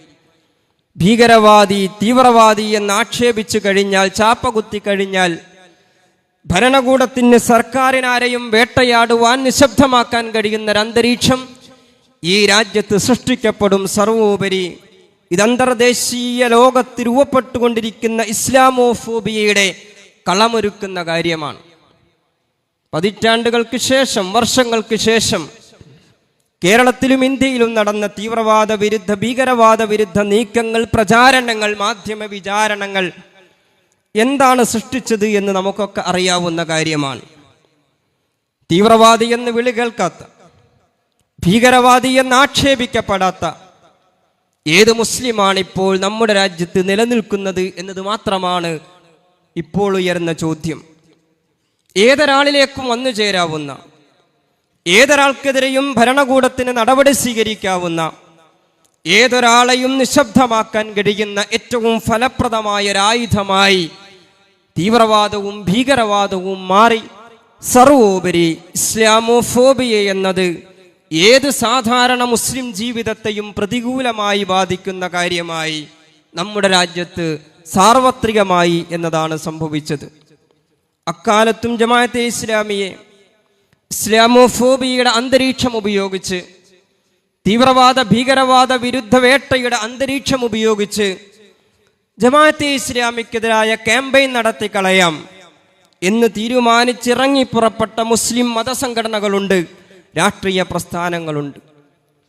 [SPEAKER 2] ഭീകരവാദി, തീവ്രവാദി എന്ന് ആക്ഷേപിച്ചു കഴിഞ്ഞാൽ, ചാപ്പ കുത്തി കഴിഞ്ഞാൽ ഭരണകൂടത്തിന് സർക്കാരിനാരെയും വേട്ടയാടുവാൻ നിശബ്ദമാക്കാൻ കഴിയുന്ന ഒരു അന്തരീക്ഷം ഈ രാജ്യത്ത് സൃഷ്ടിക്കപ്പെടും. സർവോപരി ഇത് അന്തർദേശീയ ലോകത്ത് രൂപപ്പെട്ടുകൊണ്ടിരിക്കുന്ന ഇസ്ലാമോഫോബിയയുടെ കളമൊരുക്കുന്ന കാര്യമാണ്. പതിറ്റാണ്ടുകൾക്ക് ശേഷം, വർഷങ്ങൾക്ക് ശേഷം കേരളത്തിലും ഇന്ത്യയിലും നടന്ന തീവ്രവാദ വിരുദ്ധ, ഭീകരവാദ വിരുദ്ധ നീക്കങ്ങൾ, പ്രചാരണങ്ങൾ, മാധ്യമ വിചാരണങ്ങൾ എന്താണ് സൃഷ്ടിച്ചത് എന്ന് നമുക്കൊക്കെ അറിയാവുന്ന കാര്യമാണ്. തീവ്രവാദി എന്ന് വിളി കേൾക്കാത്ത, ഭീകരവാദി എന്ന് ആക്ഷേപിക്കപ്പെടാത്ത ഏത് മുസ്ലിമാണ് ഇപ്പോൾ നമ്മുടെ രാജ്യത്ത് നിലനിൽക്കുന്നത് എന്നത് മാത്രമാണ് ഇപ്പോൾ ഉയർന്ന ചോദ്യം. ഏതൊരാളിലേക്കും വന്നു ചേരാവുന്ന, ഏതൊരാൾക്കെതിരെയും ഭരണകൂടത്തിന് നടപടി സ്വീകരിക്കാവുന്ന, ഏതൊരാളെയും നിശബ്ദമാക്കാൻ കഴിയുന്ന ഏറ്റവും ഫലപ്രദമായ ഒരായുധമായി തീവ്രവാദവും ഭീകരവാദവും മാറി. സർവോപരി ഇസ്ലാമോഫോബിയ എന്നത് ഏത് സാധാരണ മുസ്ലിം ജീവിതത്തെയും പ്രതികൂലമായി ബാധിക്കുന്ന കാര്യമായി നമ്മുടെ രാജ്യത്ത് സാർവത്രികമായി എന്നതാണ് സംഭവിച്ചത്. അക്കാലത്തും ജമാഅത്തെ ഇസ്ലാമിയെ ഇസ്ലാമോഫോബിയയുടെ അന്തരീക്ഷം ഉപയോഗിച്ച്, തീവ്രവാദ ഭീകരവാദ വിരുദ്ധ വേട്ടയുടെ അന്തരീക്ഷം ഉപയോഗിച്ച് ജമാഅത്തെ ഇസ്ലാമിക്കെതിരായ ക്യാമ്പയിൻ നടത്തി കളയാം എന്ന് തീരുമാനിച്ചിറങ്ങി പുറപ്പെട്ട മുസ്ലിം മതസംഘടനകളുണ്ട്, രാഷ്ട്രീയ പ്രസ്ഥാനങ്ങളുണ്ട്.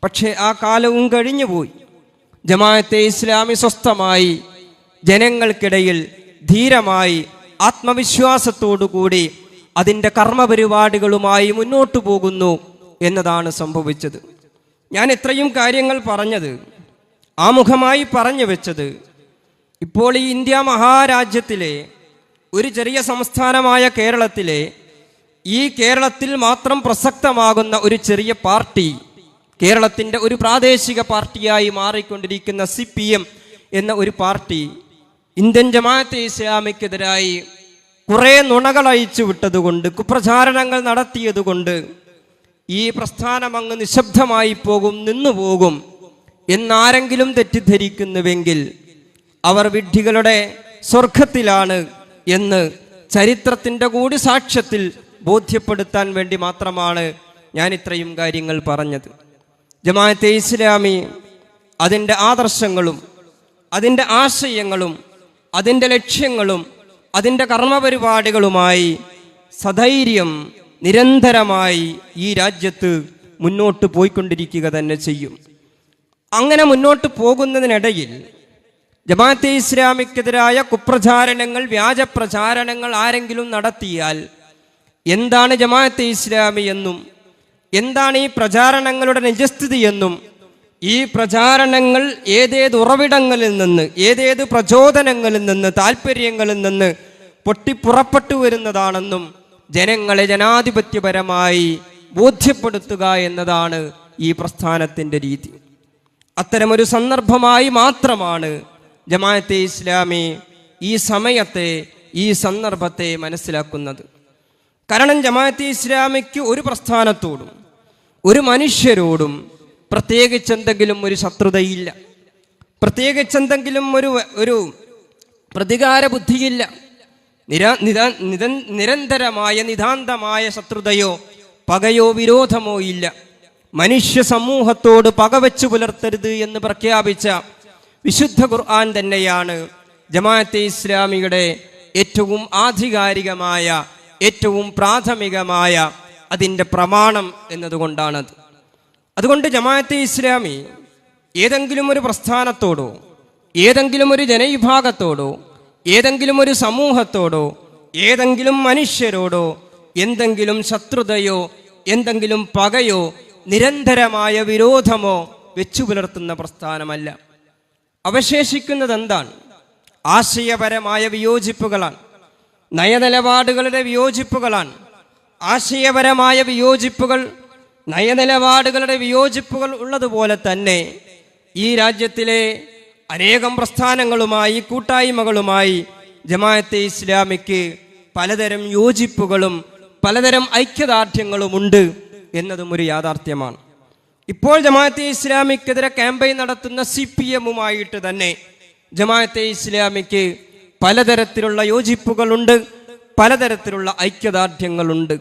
[SPEAKER 2] പക്ഷേ ആ കാലവും കഴിഞ്ഞുപോയി. ജമാഅത്തെ ഇസ്ലാമി സ്വസ്ഥമായി ജനങ്ങൾക്കിടയിൽ ധീരമായി ആത്മവിശ്വാസത്തോടുകൂടി അതിൻ്റെ കർമ്മപരിപാടികളുമായി മുന്നോട്ടു പോകുന്നു എന്നതാണ് സംഭവിച്ചത്. ഞാൻ ഇത്രയും കാര്യങ്ങൾ പറഞ്ഞത്, ആമുഖമായി പറഞ്ഞു വെച്ചത്, ഇപ്പോൾ ഈ ഇന്ത്യ മഹാരാജ്യത്തിലെ ഒരു ചെറിയ സംസ്ഥാനമായ കേരളത്തിലെ, ഈ കേരളത്തിൽ മാത്രം പ്രസക്തമാകുന്ന ഒരു ചെറിയ പാർട്ടി, കേരളത്തിൻ്റെ ഒരു പ്രാദേശിക പാർട്ടിയായി മാറിക്കൊണ്ടിരിക്കുന്ന CPM എന്ന ഒരു പാർട്ടി ഇന്ത്യൻ ജമാഅത്തെ ഇസ്ലാമിക്കെതിരായി കുറേ നുണകൾ അയച്ചു വിട്ടതുകൊണ്ട്, കുപ്രചാരണങ്ങൾ നടത്തിയതുകൊണ്ട് ഈ പ്രസ്ഥാനം അങ്ങ് നിശബ്ദമായി പോകും, നിന്നുപോകും എന്നാരെങ്കിലും തെറ്റിദ്ധരിക്കുന്നുവെങ്കിൽ അവർ വിഡ്ഢികളുടെ സ്വർഗത്തിലാണ് എന്ന് ചരിത്രത്തിൻ്റെ കൂടി സാക്ഷ്യത്തിൽ ബോധ്യപ്പെടുത്താൻ വേണ്ടി മാത്രമാണ് ഞാൻ ഇത്രയും കാര്യങ്ങൾ പറഞ്ഞത്. ജമാഅത്തെ ഇസ്ലാമി അതിൻ്റെ ആദർശങ്ങളും അതിൻ്റെ ആശയങ്ങളും അതിൻ്റെ ലക്ഷ്യങ്ങളും അതിൻ്റെ കർമ്മപരിപാടികളുമായി സധൈര്യം നിരന്തരമായി ഈ രാജ്യത്ത് മുന്നോട്ട് പോയിക്കൊണ്ടിരിക്കുക തന്നെ ചെയ്യും. അങ്ങനെ മുന്നോട്ട് പോകുന്നതിനിടയിൽ ജമാഅത്തെ ഇസ്ലാമിക്കെതിരായ കുപ്രചാരണങ്ങൾ, വ്യാജപ്രചാരണങ്ങൾ ആരെങ്കിലും നടത്തിയാൽ എന്താണ് ജമാഅത്തെ ഇസ്ലാമി എന്നും, എന്താണ് ഈ പ്രചാരണങ്ങളുടെ നിജസ്ഥിതി എന്നും, ഈ പ്രചാരണങ്ങൾ ഏതേത് ഉറവിടങ്ങളിൽ നിന്ന്, ഏതേത് പ്രചോദനങ്ങളിൽ നിന്ന്, താല്പര്യങ്ങളിൽ നിന്ന് പൊട്ടിപ്പുറപ്പെട്ടു വരുന്നതാണെന്നും ജനങ്ങളെ ജനാധിപത്യപരമായി ബോധ്യപ്പെടുത്തുക എന്നതാണ് ഈ പ്രസ്ഥാനത്തിൻ്റെ രീതി. അത്തരമൊരു സന്ദർഭമായി മാത്രമാണ് ജമാഅത്തെ ഇസ്ലാമി ഈ സമയത്തെ, ഈ സന്ദർഭത്തെ മനസ്സിലാക്കുന്നത്. കാരണം ജമാഅത്തെ ഇസ്ലാമിക്ക് ഒരു പ്രസ്ഥാനത്തോടും ഒരു മനുഷ്യരോടും പ്രത്യേകിച്ചെന്തെങ്കിലും ഒരു ശത്രുതയില്ല, പ്രത്യേകിച്ചെന്തെങ്കിലും ഒരു പ്രതികാര ബുദ്ധിയില്ല. നിരന്തരമായ നിതാന്തമായ ശത്രുതയോ പകയോ വിരോധമോ ഇല്ല. മനുഷ്യ സമൂഹത്തോട് പകവെച്ചു പുലർത്തരുത് എന്ന് പ്രഖ്യാപിച്ച വിശുദ്ധ ഖുർആൻ തന്നെയാണ് ജമാഅത്തെ ഇസ്ലാമിയുടെ ഏറ്റവും ആധികാരികമായ, ഏറ്റവും പ്രാഥമികമായ അതിൻ്റെ പ്രമാണം എന്നതുകൊണ്ടാണത്. അതുകൊണ്ട് ജമാഅത്തെ ഇസ്ലാമി ഏതെങ്കിലും ഒരു പ്രസ്ഥാനത്തോടോ, ഏതെങ്കിലും ഒരു ജനവിഭാഗത്തോടോ, ഏതെങ്കിലും ഒരു സമൂഹത്തോടോ, ഏതെങ്കിലും മനുഷ്യരോടോ എന്തെങ്കിലും ശത്രുതയോ എന്തെങ്കിലും പകയോ നിരന്തരമായ വിരോധമോ വെച്ചു പുലർത്തുന്ന പ്രസ്ഥാനമല്ല. അവശേഷിക്കുന്നത് എന്താണ്? ആശയപരമായ വിയോജിപ്പുകളാണ്, നയനിലപാടുകളുടെ വിയോജിപ്പുകളാണ്. ആശയപരമായ വിയോജിപ്പുകൾ, നയനിലപാടുകളുടെ വിയോജിപ്പുകൾ ഉള്ളതുപോലെ തന്നെ ഈ രാജ്യത്തിലെ അനേകം പ്രസ്ഥാനങ്ങളുമായി, കൂട്ടായ്മകളുമായി ജമാഅത്തെ ഇസ്ലാമിക്ക് പലതരം യോജിപ്പുകളും പലതരം ഐക്യദാർഢ്യങ്ങളുമുണ്ട് എന്നതും ഒരു യാഥാർത്ഥ്യമാണ്. ഇപ്പോൾ ജമാഅത്തെ ഇസ്ലാമിക്കെതിരെ ക്യാമ്പയിൻ നടത്തുന്ന CPMുമായിട്ട് തന്നെ ജമാഅത്തെ ഇസ്ലാമിക്ക് പലതരത്തിലുള്ള യോജിപ്പുകളുണ്ട്, പലതരത്തിലുള്ള ഐക്യദാർഢ്യങ്ങളുണ്ട്.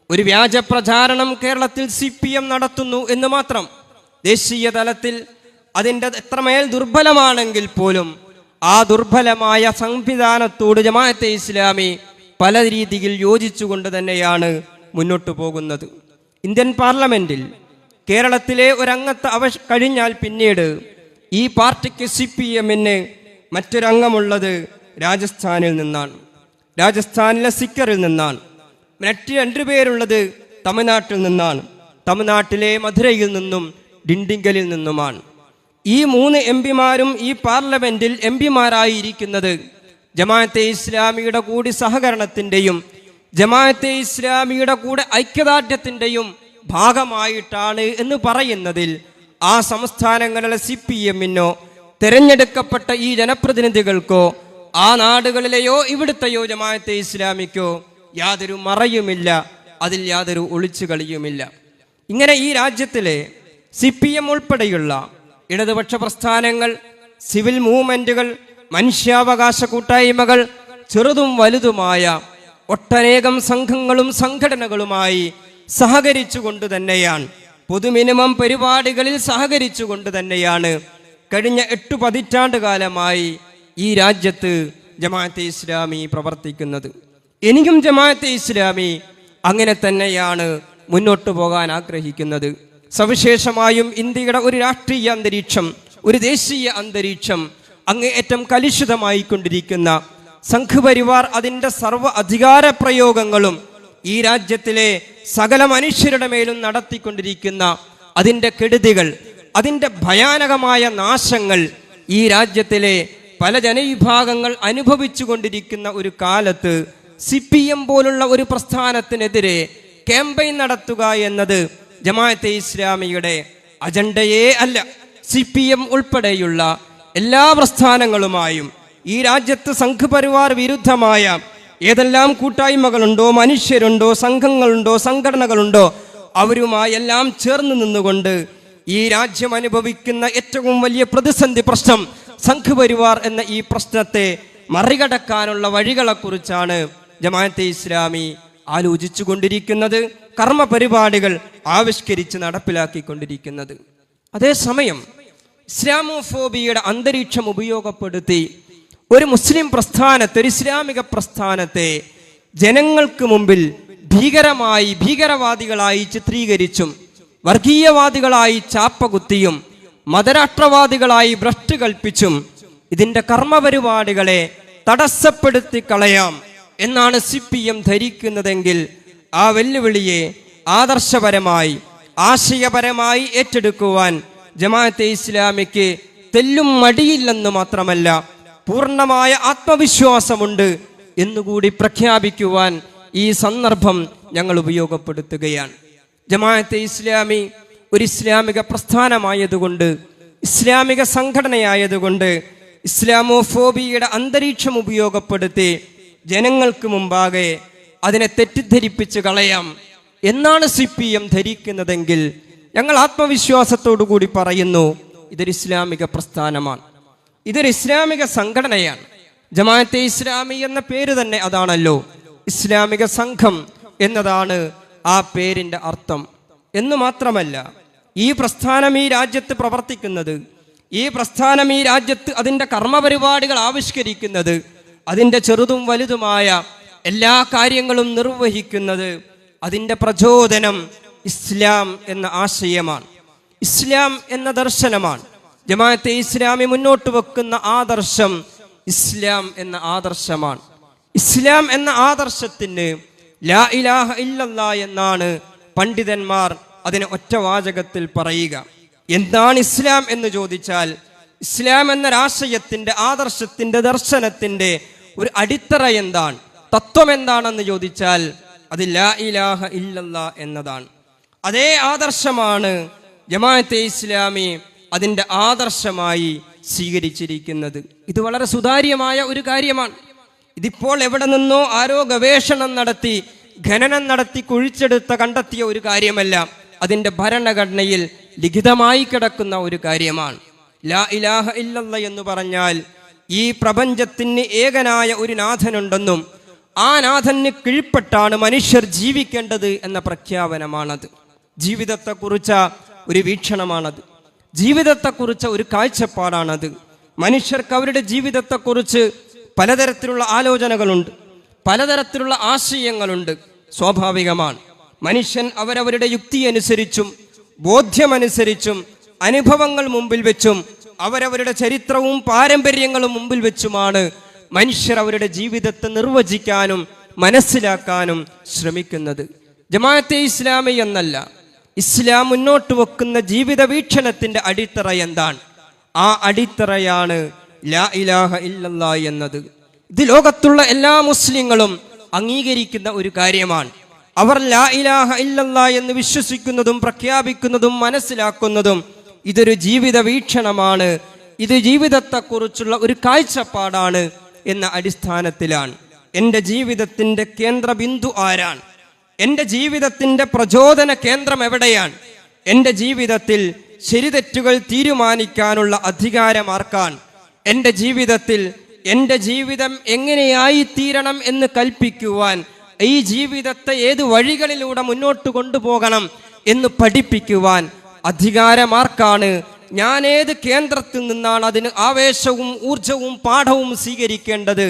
[SPEAKER 2] ഒരു വ്യാജ പ്രചാരണം കേരളത്തിൽ CPM നടത്തുന്നു എന്ന് മാത്രം. ദേശീയ തലത്തിൽ അതിൻ്റെ എത്രമേൽ ദുർബലമാണെങ്കിൽ പോലും ആ ദുർബലമായ സംവിധാനത്തോട് ജമാഅത്തെ ഇസ്ലാമി പല രീതിയിൽ യോജിച്ചുകൊണ്ട് തന്നെയാണ് മുന്നോട്ട് പോകുന്നത്. ഇന്ത്യൻ പാർലമെന്റിൽ കേരളത്തിലെ ഒരംഗത്തെ കഴിഞ്ഞാൽ പിന്നീട് ഈ പാർട്ടിക്ക് CPM-ന് മറ്റൊരംഗമുള്ളത് രാജസ്ഥാനിൽ നിന്നാണ്. രാജസ്ഥാനിലെ സിക്കറിൽ നിന്നാണ്. മറ്റ് 2 പേരുള്ളത് തമിഴ്നാട്ടിൽ നിന്നാണ്. തമിഴ്നാട്ടിലെ മധുരയിൽ നിന്നും ഡിണ്ടിഗലിൽ നിന്നുമാണ്. ഈ 3 MP-മാരും ഈ പാർലമെന്റിൽ MP-മാരായിരിക്കുന്നത് ജമാഅത്തെ ഇസ്ലാമിയുടെ കൂടി സഹകരണത്തിൻ്റെയും ജമാഅത്തെ ഇസ്ലാമിയുടെ കൂടെ ഐക്യദാർഢ്യത്തിൻ്റെയും ഭാഗമായിട്ടാണ് എന്ന് പറയുന്നതിൽ ആ സംസ്ഥാനങ്ങളിലെ CPM-നോ തിരഞ്ഞെടുക്കപ്പെട്ട ഈ ജനപ്രതിനിധികൾക്കോ ആ നാടുകളിലെയോ ഇവിടുത്തെയോ ജമാഅത്തെ ഇസ്ലാമിക്കോ യാതൊരു മറയുമില്ല, അതിൽ യാതൊരു ഒളിച്ചുകളിയുമില്ല. ഇങ്ങനെ ഈ രാജ്യത്തിലെ CPM ഉൾപ്പെടെയുള്ള ഇടതുപക്ഷ പ്രസ്ഥാനങ്ങൾ, സിവിൽ മൂവ്മെന്റുകൾ, മനുഷ്യാവകാശ കൂട്ടായ്മകൾ, ചെറുതും വലുതുമായ ഒട്ടനേകം സംഘങ്ങളും സംഘടനകളുമായി സഹകരിച്ചുകൊണ്ട് തന്നെയാണ്, പൊതു മിനിമം പരിപാടികളിൽ സഹകരിച്ചുകൊണ്ട് തന്നെയാണ് കഴിഞ്ഞ 8 പതിറ്റാണ്ട് കാലമായി ഈ രാജ്യത്ത് ജമാഅത്തെ ഇസ്ലാമി പ്രവർത്തിക്കുന്നത്. എനിക്കും ജമാഅത്തെ ഇസ്ലാമി അങ്ങനെ തന്നെയാണ് മുന്നോട്ട് പോകാൻ ആഗ്രഹിക്കുന്നത്. സവിശേഷമായും ഇന്ത്യയുടെ ഒരു രാഷ്ട്രീയ അന്തരീക്ഷം, ഒരു ദേശീയ അന്തരീക്ഷം അങ്ങേയറ്റം കലുഷിതമായി കൊണ്ടിരിക്കുന്ന സംഘപരിവാർ അതിൻ്റെ സർവ്വ അധികാര പ്രയോഗങ്ങളും ഈ രാജ്യത്തിലെ സകല മനുഷ്യരുടെ മേലും നടത്തിക്കൊണ്ടിരിക്കുന്ന അതിൻ്റെ കെടുതികൾ, അതിൻ്റെ ഭയാനകമായ നാശങ്ങൾ ഈ രാജ്യത്തിലെ പല ജനവിഭാഗങ്ങൾ അനുഭവിച്ചു കൊണ്ടിരിക്കുന്ന ഒരു കാലത്ത് CPM പോലുള്ള ഒരു പ്രസ്ഥാനത്തിനെതിരെ ക്യാമ്പയിൻ നടത്തുക എന്നത് ജമാഅത്തെ ഇസ്ലാമിയുടെ അജണ്ടയേ അല്ല. CPM ഉൾപ്പെടെയുള്ള എല്ലാ പ്രസ്ഥാനങ്ങളുമായും ഈ രാജ്യത്ത് സംഘപരിവാർ വിരുദ്ധമായ ഏതെല്ലാം കൂട്ടായ്മകളുണ്ടോ, മനുഷ്യരുണ്ടോ, സംഘങ്ങളുണ്ടോ, സംഘടനകളുണ്ടോ, അവരുമായി എല്ലാം ചേർന്ന് നിന്നുകൊണ്ട് ഈ രാജ്യം അനുഭവിക്കുന്ന ഏറ്റവും വലിയ പ്രതിസന്ധി പ്രശ്നം സംഘപരിവാർ എന്ന ഈ പ്രശ്നത്തെ മറികടക്കാനുള്ള വഴികളെക്കുറിച്ചാണ് ജമാഅത്തെ ഇസ്ലാമി ആലോചിച്ചു കൊണ്ടിരിക്കുന്നത്, കർമ്മപരിപാടികൾ ആവിഷ്കരിച്ച് നടപ്പിലാക്കിക്കൊണ്ടിരിക്കുന്നത്. അതേസമയം ഇസ്ലാമോഫോബിയയുടെ അന്തരീക്ഷം ഉപയോഗപ്പെടുത്തി ഒരു മുസ്ലിം പ്രസ്ഥാനത്തെ, ഒരു ഇസ്ലാമിക പ്രസ്ഥാനത്തെ ജനങ്ങൾക്ക് മുമ്പിൽ ഭീകരവാദികളായി ചിത്രീകരിച്ചും വർഗീയവാദികളായി ചാപ്പകുത്തിയും മതരാഷ്ട്രവാദികളായി ഭ്രഷ്ട് കൽപ്പിച്ചും ഇതിൻ്റെ കർമ്മപരിപാടികളെ തടസ്സപ്പെടുത്തി കളയാം എന്നാണ് CPM ധരിക്കുന്നതെങ്കിൽ ആ വെല്ലുവിളിയെ ആദർശപരമായി, ആശയപരമായി ഏറ്റെടുക്കുവാൻ ജമാഅത്തെ ഇസ്ലാമിക്ക് തെല്ലും മടിയില്ലെന്ന് മാത്രമല്ല, പൂർണ്ണമായ ആത്മവിശ്വാസമുണ്ട് എന്നുകൂടി പ്രഖ്യാപിക്കുവാൻ ഈ സന്ദർഭം ഞങ്ങൾ ഉപയോഗപ്പെടുത്തുകയാണ്. ജമാഅത്തെ ഇസ്ലാമി ഒരു ഇസ്ലാമിക പ്രസ്ഥാനമായതുകൊണ്ട്, ഇസ്ലാമിക സംഘടനയായതുകൊണ്ട് ഇസ്ലാമോഫോബിയയുടെ അന്തരീക്ഷം ഉപയോഗപ്പെടുത്തി ജനങ്ങൾക്ക് മുമ്പാകെ അതിനെ തെറ്റിദ്ധരിപ്പിച്ച് കളയാം എന്നാണ് CPM ധരിക്കുന്നതെങ്കിൽ ഞങ്ങൾ ആത്മവിശ്വാസത്തോടു കൂടി പറയുന്നു, ഇതൊരു ഇസ്ലാമിക പ്രസ്ഥാനമാണ്, ഇതൊരു ഇസ്ലാമിക സംഘടനയാണ്. ജമാഅത്തെ ഇസ്ലാമി എന്ന പേര് തന്നെ അതാണല്ലോ, ഇസ്ലാമിക സംഘം എന്നതാണ് ആ പേരിൻ്റെ അർത്ഥം. എന്ന് മാത്രമല്ല, ഈ പ്രസ്ഥാനം ഈ രാജ്യത്ത് പ്രവർത്തിക്കുന്നത്, ഈ പ്രസ്ഥാനം ഈ രാജ്യത്ത് അതിൻ്റെ കർമ്മപരിപാടികൾ ആവിഷ്കരിക്കുന്നത്, അതിൻ്റെ ചെറുതും വലുതുമായ എല്ലാ കാര്യങ്ങളും നിർവഹിക്കുന്നത്, അതിൻ്റെ പ്രചോദനം ഇസ്ലാം എന്ന ആശയമാണ്, ഇസ്ലാം എന്ന ദർശനമാണ്. ജമാഅത്തെ ഇസ്ലാമി മുന്നോട്ട് വെക്കുന്ന ആദർശം ഇസ്ലാം എന്ന ആദർശമാണ്. ഇസ്ലാം എന്ന ആദർശത്തിന് ലാ ഇലാഹ ഇല്ലല്ലാ എന്നാണ് പണ്ഡിതന്മാർ അതിനെ ഒറ്റവാചകത്തിൽ പറയുക. എന്താണ് ഇസ്ലാം എന്ന് ചോദിച്ചാൽ, ഇസ്ലാം എന്നൊരാശയത്തിൻ്റെ, ആദർശത്തിൻ്റെ, ദർശനത്തിൻ്റെ ഒരു അടിത്തറ എന്താണ്, തത്വം എന്താണെന്ന് ചോദിച്ചാൽ അത് ലാ ഇലാഹ ഇല്ലല്ലാ എന്നതാണ്. അതേ ആദർശമാണ് ജമാഅത്തെ ഇസ്ലാമി അതിൻ്റെ ആദർശമായി സ്വീകരിച്ചിരിക്കുന്നത്. ഇത് വളരെ സുതാര്യമായ ഒരു കാര്യമാണ്. ഇതിപ്പോൾ എവിടെ നിന്നോ ആരോ ഗവേഷണം നടത്തി, ഖനനം നടത്തി കുഴിച്ചെടുത്ത കണ്ടെത്തിയ ഒരു കാര്യമല്ല, അതിൻ്റെ ഭരണഘടനയിൽ ലിഖിതമായി കിടക്കുന്ന ഒരു കാര്യമാണ്. ലാ ഇലാഹ ഇല്ലല്ലാ എന്ന് പറഞ്ഞാൽ ഈ പ്രപഞ്ചത്തിന് ഏകനായ ഒരു നാഥനുണ്ടെന്നും ആ നാഥന് കീഴ്പ്പെട്ടാണ് മനുഷ്യർ ജീവിക്കേണ്ടത് എന്ന പ്രഖ്യാപനമാണത്. ജീവിതത്തെക്കുറിച്ച ഒരു വീക്ഷണമാണത്. ജീവിതത്തെക്കുറിച്ച ഒരു കാഴ്ചപ്പാടാണത്. മനുഷ്യർക്ക് അവരുടെ ജീവിതത്തെക്കുറിച്ച് പലതരത്തിലുള്ള ആലോചനകളുണ്ട്, പലതരത്തിലുള്ള ആശയങ്ങളുണ്ട്. സ്വാഭാവികമാണ്. മനുഷ്യൻ അവരവരുടെ യുക്തി അനുസരിച്ചും ബോധ്യമനുസരിച്ചും അനുഭവങ്ങൾ മുമ്പിൽ വെച്ചും അവരവരുടെ ചരിത്രവും പാരമ്പര്യങ്ങളും മുമ്പിൽ വെച്ചുമാണ് മനുഷ്യർ അവരുടെ ജീവിതത്തെ നിർവചിക്കാനും മനസ്സിലാക്കാനും ശ്രമിക്കുന്നത്. ജമാഅത്തെ ഇസ്ലാമി എന്നല്ല, ഇസ്ലാം മുന്നോട്ട് വെക്കുന്ന ജീവിത വീക്ഷണത്തിന്റെ അടിത്തറ എന്താണ്? ആ അടിത്തറയാണ് ലാ ഇലാഹ ഇല്ലല്ലാഹ് എന്നത്. ഇത് ലോകത്തുള്ള എല്ലാ മുസ്ലിങ്ങളും അംഗീകരിക്കുന്ന ഒരു കാര്യമാണ്. അവർ ലാ ഇലാഹ ഇല്ലല്ലാഹ് എന്ന് വിശ്വസിക്കുന്നതും പ്രഖ്യാപിക്കുന്നതും മനസ്സിലാക്കുന്നതും ഇതൊരു ജീവിത വീക്ഷണമാണ്, ഇത് ജീവിതത്തെക്കുറിച്ചുള്ള ഒരു കാഴ്ചപ്പാടാണ് എന്ന അടിസ്ഥാനത്തിലാണ്. എൻ്റെ ജീവിതത്തിൻ്റെ കേന്ദ്ര ബിന്ദു ആരാണ്? എൻ്റെ ജീവിതത്തിൻ്റെ പ്രചോദന കേന്ദ്രം എവിടെയാണ്? എൻ്റെ ജീവിതത്തിൽ ശരിതെറ്റുകൾ തീരുമാനിക്കാനുള്ള അധികാരം ആർക്കാണ്? എൻ്റെ ജീവിതത്തിൽ എൻ്റെ ജീവിതം എങ്ങനെയായിത്തീരണം എന്ന് കൽപ്പിക്കുവാൻ, ഈ ജീവിതത്തെ ഏത് വഴികളിലൂടെ മുന്നോട്ട് കൊണ്ടുപോകണം എന്ന് പഠിപ്പിക്കുവാൻ അധികാരമാർക്കാണ്? ഞാൻ ഏത് കേന്ദ്രത്തിൽ നിന്നാണ് അതിന് ആവേശവും ഊർജവും പാഠവും സ്വീകരിക്കേണ്ടത്?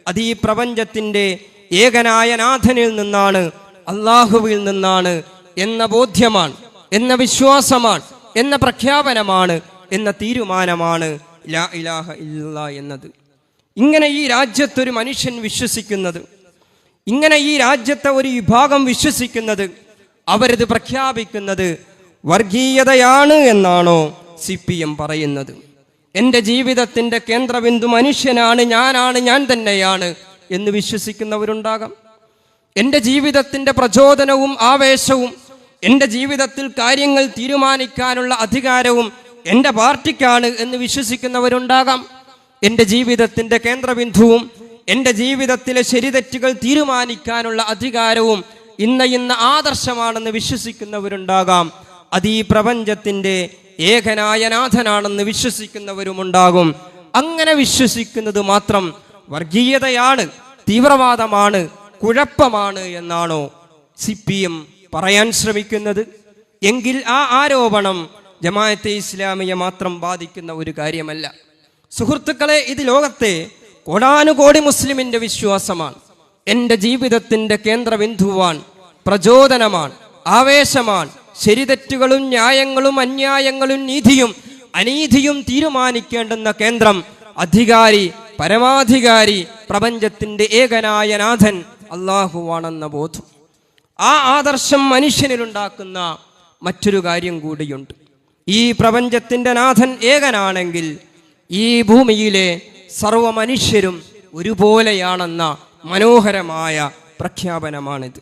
[SPEAKER 2] അത് ഈ പ്രപഞ്ചത്തിൻ്റെ ഏകനായ നാഥനിൽ നിന്നാണ്, അള്ളാഹുവിൽ നിന്നാണ് എന്ന ബോധ്യമാണ്, എന്ന വിശ്വാസമാണ്, എന്ന പ്രഖ്യാപനമാണ്, എന്ന തീരുമാനമാണ് ലാ ഇലാഹ ഇല്ലല്ലാഹ് എന്നത്. ഇങ്ങനെ ഈ രാജ്യത്തൊരു മനുഷ്യൻ വിശ്വസിക്കുന്നത്, ഇങ്ങനെ ഈ രാജ്യത്തെ ഒരു വിഭാഗം വിശ്വസിക്കുന്നത്, അവരത് പ്രഖ്യാപിക്കുന്നത് വർഗീയതയാണ് എന്നാണോ CPM പറയുന്നത്? എൻ്റെ ജീവിതത്തിൻ്റെ കേന്ദ്രബിന്ദു മനുഷ്യനാണ്, ഞാനാണ്, ഞാൻ തന്നെയാണ് എന്ന് വിശ്വസിക്കുന്നവരുണ്ടാകാം. എൻ്റെ ജീവിതത്തിൻ്റെ പ്രചോദനവും ആവേശവും, എൻ്റെ ജീവിതത്തിൽ കാര്യങ്ങൾ തീരുമാനിക്കാനുള്ള അധികാരവും എൻ്റെ പാർട്ടിക്കാണ് എന്ന് വിശ്വസിക്കുന്നവരുണ്ടാകാം. എൻ്റെ ജീവിതത്തിൻ്റെ കേന്ദ്രബിന്ദുവും എൻ്റെ ജീവിതത്തിലെ ശരിതെറ്റുകൾ തീരുമാനിക്കാനുള്ള അധികാരവും ഇന്ന ആദർശമാണെന്ന് വിശ്വസിക്കുന്നവരുണ്ടാകാം. അത് ഈ പ്രപഞ്ചത്തിൻ്റെ ഏകനായ നാഥനാണെന്ന് വിശ്വസിക്കുന്നവരുമുണ്ടാകും. അങ്ങനെ വിശ്വസിക്കുന്നത് മാത്രം വർഗീയതയാണ്, തീവ്രവാദമാണ്, കുഴപ്പമാണ് എന്നാണോ CPM പറയാൻ ശ്രമിക്കുന്നത്? എങ്കിൽ ആ ആരോപണം ജമാഅത്തെ ഇസ്ലാമിയെ മാത്രം ബാധിക്കുന്ന ഒരു കാര്യമല്ല. സുഹൃത്തുക്കളെ, ഇത് ലോകത്തെ കോടാനുകോടി മുസ്ലിമിന്റെ വിശ്വാസമാണ്. എൻ്റെ ജീവിതത്തിൻ്റെ കേന്ദ്രബിന്ദുവാണ്, പ്രചോദനമാണ്, ആവേശമാണ്. ശരിതെറ്റുകളും ന്യായങ്ങളും അന്യായങ്ങളും നീതിയും അനീതിയും തീരുമാനിക്കേണ്ടുന്ന കേന്ദ്രം, അധികാരി, പരമാധികാരി, പ്രപഞ്ചത്തിൻ്റെ ഏകനായ നാഥൻ അള്ളാഹുവാണെന്ന ബോധം. ആ ആദർശം മനുഷ്യനിലുണ്ടാക്കുന്ന മറ്റൊരു കാര്യം കൂടിയുണ്ട്. ഈ പ്രപഞ്ചത്തിൻ്റെ നാഥൻ ഏകനാണെങ്കിൽ ഈ ഭൂമിയിലെ സർവ മനുഷ്യരും ഒരുപോലെയാണെന്ന മനോഹരമായ പ്രഖ്യാപനമാണിത്.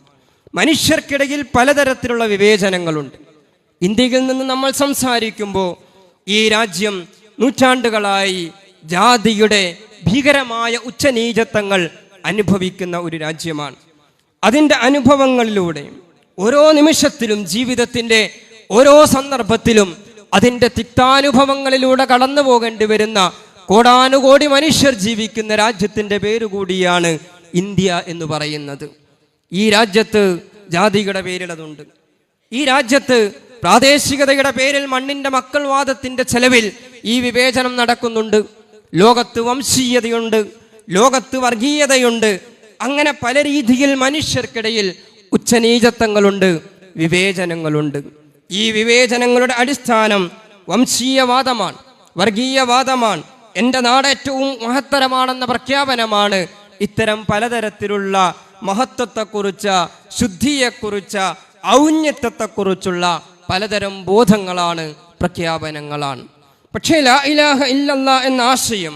[SPEAKER 2] മനുഷ്യർക്കിടയിൽ പലതരത്തിലുള്ള വിവേചനങ്ങളുണ്ട്. ഇന്ത്യയിൽ നിന്ന് നമ്മൾ സംസാരിക്കുമ്പോൾ ഈ രാജ്യം നൂറ്റാണ്ടുകളായി ജാതിയുടെ ഭീകരമായ ഉച്ചനീചത്വങ്ങൾ അനുഭവിക്കുന്ന ഒരു രാജ്യമാണ്. അതിൻ്റെ അനുഭവങ്ങളിലൂടെ ഓരോ നിമിഷത്തിലും, ജീവിതത്തിൻ്റെ ഓരോ സന്ദർഭത്തിലും അതിൻ്റെ തിക്താനുഭവങ്ങളിലൂടെ കടന്നു പോകേണ്ടി വരുന്ന കോടാനുകോടി മനുഷ്യർ ജീവിക്കുന്ന രാജ്യത്തിൻ്റെ പേരുകൂടിയാണ് ഇന്ത്യ എന്ന് പറയുന്നത്. ഈ രാജ്യത്ത് ജാതിയുടെ പേരിലതുണ്ട്. ഈ രാജ്യത്ത് പ്രാദേശികതയുടെ പേരിൽ മണ്ണിൻ്റെ മക്കൾ വാദത്തിൻ്റെ ചെലവിൽ ഈ വിവേചനം നടക്കുന്നുണ്ട്. ലോകത്ത് വംശീയതയുണ്ട്, ലോകത്ത് വർഗീയതയുണ്ട്. അങ്ങനെ പല രീതിയിൽ മനുഷ്യർക്കിടയിൽ ഉച്ചനീചത്വങ്ങളുണ്ട്, വിവേചനങ്ങളുണ്ട്. ഈ വിവേചനങ്ങളുടെ അടിസ്ഥാനം വംശീയവാദമാണ്, വർഗീയവാദമാണ്. എൻ്റെ നാട് ഏറ്റവും മഹത്തരമാണെന്ന പ്രഖ്യാപനമാണ്. ഇത്തരം പലതരത്തിലുള്ള മഹത്വത്തെക്കുറിച്ച്, ശുദ്ധിയെക്കുറിച്ച്, ഔന്നത്യത്തെക്കുറിച്ചുള്ള പലതരം ബോധങ്ങളാണ്, പ്രഖ്യാപനങ്ങളാണ്. പക്ഷേ ലാ ഇലാഹ ഇല്ലല്ലാഹ് എന്ന ആശയം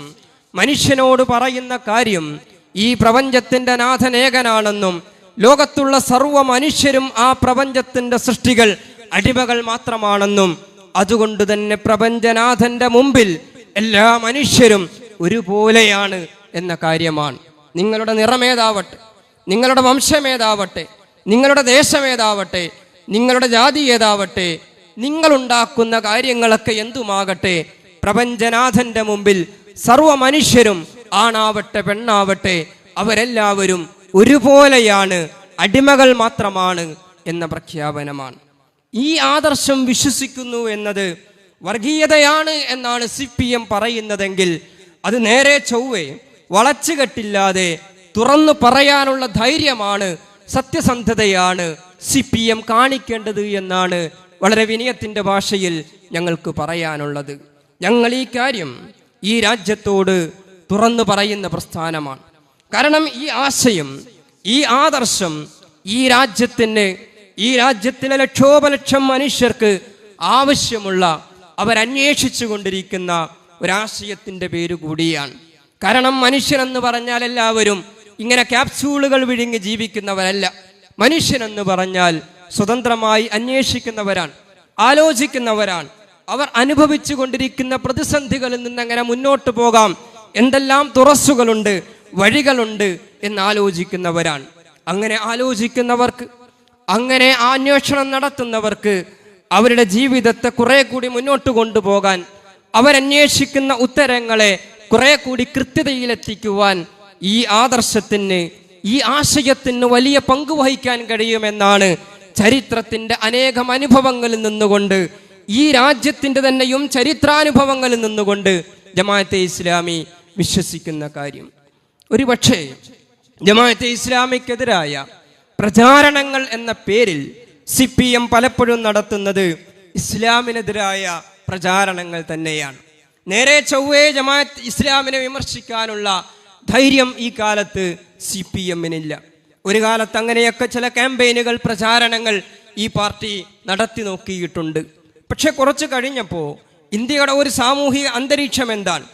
[SPEAKER 2] മനുഷ്യനോട് പറയുന്ന കാര്യം ഈ പ്രപഞ്ചത്തിൻ്റെ നാഥൻ ഏകനാണെന്നും ലോകത്തുള്ള സർവ്വ മനുഷ്യരും ആ പ്രപഞ്ചത്തിൻ്റെ സൃഷ്ടികൾ, അടിമകൾ മാത്രമാണെന്നും അതുകൊണ്ട് തന്നെ പ്രപഞ്ചനാഥൻ്റെ മുമ്പിൽ എല്ലാ മനുഷ്യരും ഒരുപോലെയാണ് എന്ന കാര്യമാണ്. നിങ്ങളുടെ നിറമേതാവട്ടെ, നിങ്ങളുടെ വംശമേതാവട്ടെ, നിങ്ങളുടെ ദേശമേതാവട്ടെ, നിങ്ങളുടെ ജാതി ഏതാവട്ടെ, നിങ്ങളുണ്ടാക്കുന്ന കാര്യങ്ങളൊക്കെ എന്തുമാകട്ടെ, പ്രപഞ്ചനാഥൻ്റെ മുമ്പിൽ സർവ മനുഷ്യരും, ആണാവട്ടെ പെണ്ണാവട്ടെ, അവരെല്ലാവരും ഒരുപോലെയാണ്, അടിമകൾ മാത്രമാണ് എന്ന പ്രഖ്യാപനമാണ്. ഈ ആദർശം വിശ്വസിക്കുന്നു എന്നത് വർഗീയതയാണ് എന്നാണ് CPM പറയുന്നതെങ്കിൽ അത് നേരെ ചൊവ്വേ വളച്ചുകെട്ടില്ലാതെ തുറന്നു പറയാനുള്ള ധൈര്യമാണ്, സത്യസന്ധതയാണ് CPM കാണിക്കേണ്ടത് എന്നാണ് വളരെ വിനയത്തിൻ്റെ ഭാഷയിൽ ഞങ്ങൾക്ക് പറയാനുള്ളത്. ഞങ്ങൾ ഈ കാര്യം ഈ രാജ്യത്തോട് തുറന്നു പറയുന്ന പ്രസ്ഥാനമാണ്. കാരണം ഈ ആശയം, ഈ ആദർശം ഈ രാജ്യത്തിലെ ലക്ഷോപലക്ഷം മനുഷ്യർക്ക് ആവശ്യമുള്ള, അവരന്വേഷിച്ചു കൊണ്ടിരിക്കുന്ന ഒരാശയത്തിൻ്റെ പേര് കൂടിയാണ്. കാരണം മനുഷ്യനെന്ന് പറഞ്ഞാൽ എല്ലാവരും ഇങ്ങനെ ക്യാപ്സ്യൂളുകൾ വിഴുങ്ങി ജീവിക്കുന്നവരല്ല. മനുഷ്യനെന്ന് പറഞ്ഞാൽ സ്വതന്ത്രമായി അന്വേഷിക്കുന്നവരാണ്, ആലോചിക്കുന്നവരാണ്. അവർ അനുഭവിച്ചു കൊണ്ടിരിക്കുന്ന പ്രതിസന്ധികളിൽ നിന്ന് എങ്ങനെ മുന്നോട്ട് പോകാം, എന്തെല്ലാം തുറസ്സുകളുണ്ട്, വഴികളുണ്ട് എന്നാലോചിക്കുന്നവരാണ്. അങ്ങനെ ആലോചിക്കുന്നവർക്ക്, അങ്ങനെ അന്വേഷണം നടത്തുന്നവർക്ക് അവരുടെ ജീവിതത്തെ കുറെ കൂടി മുന്നോട്ട് കൊണ്ടുപോകാൻ, അവരന്വേഷിക്കുന്ന ഉത്തരങ്ങളെ കുറെ കൂടി കൃത്യതയിലെത്തിക്കുവാൻ ഈ ആദർശത്തിന്, ഈ ആശയത്തിന് വലിയ പങ്ക് വഹിക്കാൻ കഴിയുമെന്നാണ് ചരിത്രത്തിൻ്റെ അനേകം അനുഭവങ്ങളിൽ നിന്നുകൊണ്ട്, ഈ രാജ്യത്തിൻ്റെ തന്നെയും ചരിത്രാനുഭവങ്ങളിൽ നിന്നുകൊണ്ട് ജമാഅത്തെ ഇസ്ലാമി വിശ്വസിക്കുന്ന കാര്യം. ഒരു പക്ഷേ ജമാഅത്തെ ഇസ്ലാമിക്കെതിരായ പ്രചാരണങ്ങൾ എന്ന പേരിൽ CPM പലപ്പോഴും നടത്തുന്നത് ഇസ്ലാമിനെതിരായ പ്രചാരണങ്ങൾ തന്നെയാണ്. നേരെ ചൊവ്വേ ജമാഅത്ത് ഇസ്ലാമിനെ വിമർശിക്കാനുള്ള ധൈര്യം ഈ കാലത്ത് CPM-നില്ല. ഒരു കാലത്ത് അങ്ങനെയൊക്കെ ചില ക്യാമ്പയിനുകൾ, പ്രചാരണങ്ങൾ ഈ പാർട്ടി നടത്തി നോക്കിയിട്ടുണ്ട്. പക്ഷെ കുറച്ച് കഴിഞ്ഞപ്പോൾ ഇന്ത്യയുടെ ഒരു സാമൂഹിക അന്തരീക്ഷം എന്താണ്,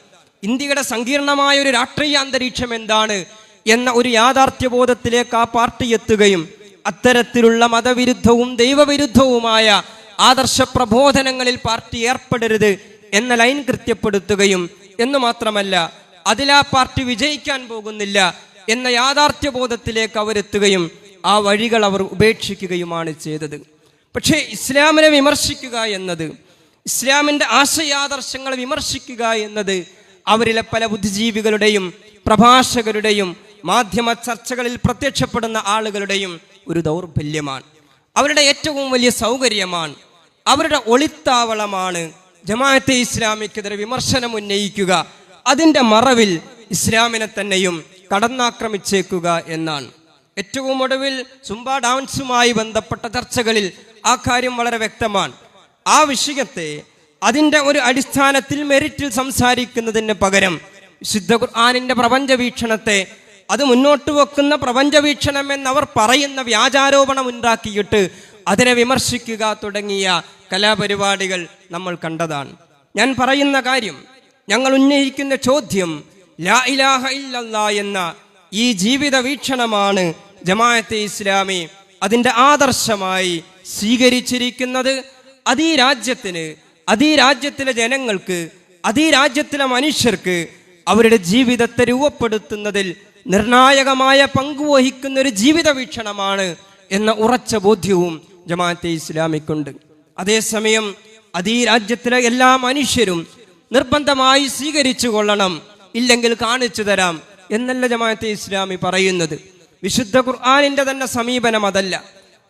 [SPEAKER 2] ഇന്ത്യയുടെ സങ്കീർണമായ ഒരു രാഷ്ട്രീയ അന്തരീക്ഷം എന്താണ് എന്ന ഒരു യാഥാർത്ഥ്യബോധത്തിലേക്ക് ആ പാർട്ടി എത്തുകയും അത്തരത്തിലുള്ള മതവിരുദ്ധവും ദൈവവിരുദ്ധവുമായ ആദർശ പ്രബോധനങ്ങളിൽ പാർട്ടി ഏർപ്പെടരുത് എന്ന ലൈൻ കൃത്യപ്പെടുത്തുകയും, എന്ന് മാത്രമല്ല അതിലാ പാർട്ടി വിജയിക്കാൻ പോകുന്നില്ല എന്ന യാഥാർത്ഥ്യബോധത്തിലേക്ക് അവരെത്തുകയും ആ വഴികൾ അവർ ഉപേക്ഷിക്കുകയുമാണ് ചെയ്തത്. പക്ഷേ ഇസ്ലാമിനെ വിമർശിക്കുക എന്നത്, ഇസ്ലാമിൻ്റെ ആശയാദർശങ്ങളെ വിമർശിക്കുക എന്നത് അവരിലെ പല ബുദ്ധിജീവികളുടെയും പ്രഭാഷകരുടെയും മാധ്യമ ചർച്ചകളിൽ പ്രത്യക്ഷപ്പെടുന്ന ആളുകളുടെയും ഒരു ദൗർബല്യമാണ്. അവരുടെ ഏറ്റവും വലിയ സൗകര്യമാണ്, അവരുടെ ഒളിത്താവളമാണ് ജമാഅത്തെ ഇസ്ലാമിക്കെതിരെ വിമർശനം ഉന്നയിക്കുക, അതിൻ്റെ മറവിൽ ഇസ്ലാമിനെ തന്നെയും കടന്നാക്രമിച്ചേക്കുക എന്നാണ്. ഏറ്റവും ഒടുവിൽ സുംബ ഡാൻസുമായി ബന്ധപ്പെട്ട ചർച്ചകളിൽ ആ കാര്യം വളരെ വ്യക്തമാണ്. ആ വിഷയത്തെ അതിൻ്റെ ഒരു അടിസ്ഥാനത്തിൽ മെറിറ്റിൽ സംസാരിക്കുന്നതിന് പകരം വിശുദ്ധ ഖുർആനിൻ്റെ പ്രപഞ്ച വീക്ഷണത്തെ, അത് മുന്നോട്ട് വെക്കുന്ന പ്രപഞ്ച വീക്ഷണം എന്നവർ പറയുന്ന വ്യാജാരോപണം ഉണ്ടാക്കിയിട്ട് അതിനെ വിമർശിക്കുക തുടങ്ങിയ കലാപരിപാടികൾ നമ്മൾ കണ്ടതാണ്. ഞാൻ പറയുന്ന കാര്യം, ഞങ്ങൾ ഉന്നയിക്കുന്ന ചോദ്യം, ലാ ഇലാഹ ഇല്ലല്ലാഹ് എന്ന ഈ ജീവിത വീക്ഷണമാണ് ജമാഅത്തെ ഇസ്ലാമി അതിൻ്റെ ആദർശമായി സ്വീകരിച്ചിരിക്കുന്നത്. അതീ രാജ്യത്തിന്, അതീ രാജ്യത്തിലെ ജനങ്ങൾക്ക്, അതീ രാജ്യത്തിലെ മനുഷ്യർക്ക് അവരുടെ ജീവിതത്തെ രൂപപ്പെടുത്തുന്നതിൽ നിർണായകമായ പങ്കുവഹിക്കുന്ന ഒരു ജീവിത വീക്ഷണമാണ് എന്ന ഉറച്ച ബോധ്യവും ജമാഅത്തെ ഇസ്ലാമിക്കുണ്ട്. അതേസമയം അതീ രാജ്യത്തിലെ എല്ലാ മനുഷ്യരും നിർബന്ധമായി സ്വീകരിച്ചു കൊള്ളണം, ഇല്ലെങ്കിൽ കാണിച്ചു തരാം എന്നല്ല ജമാഅത്തെ ഇസ്ലാമി പറയുന്നത്. വിശുദ്ധ ഖുർആനിൻ്റെ തന്നെ സമീപനം അതല്ല.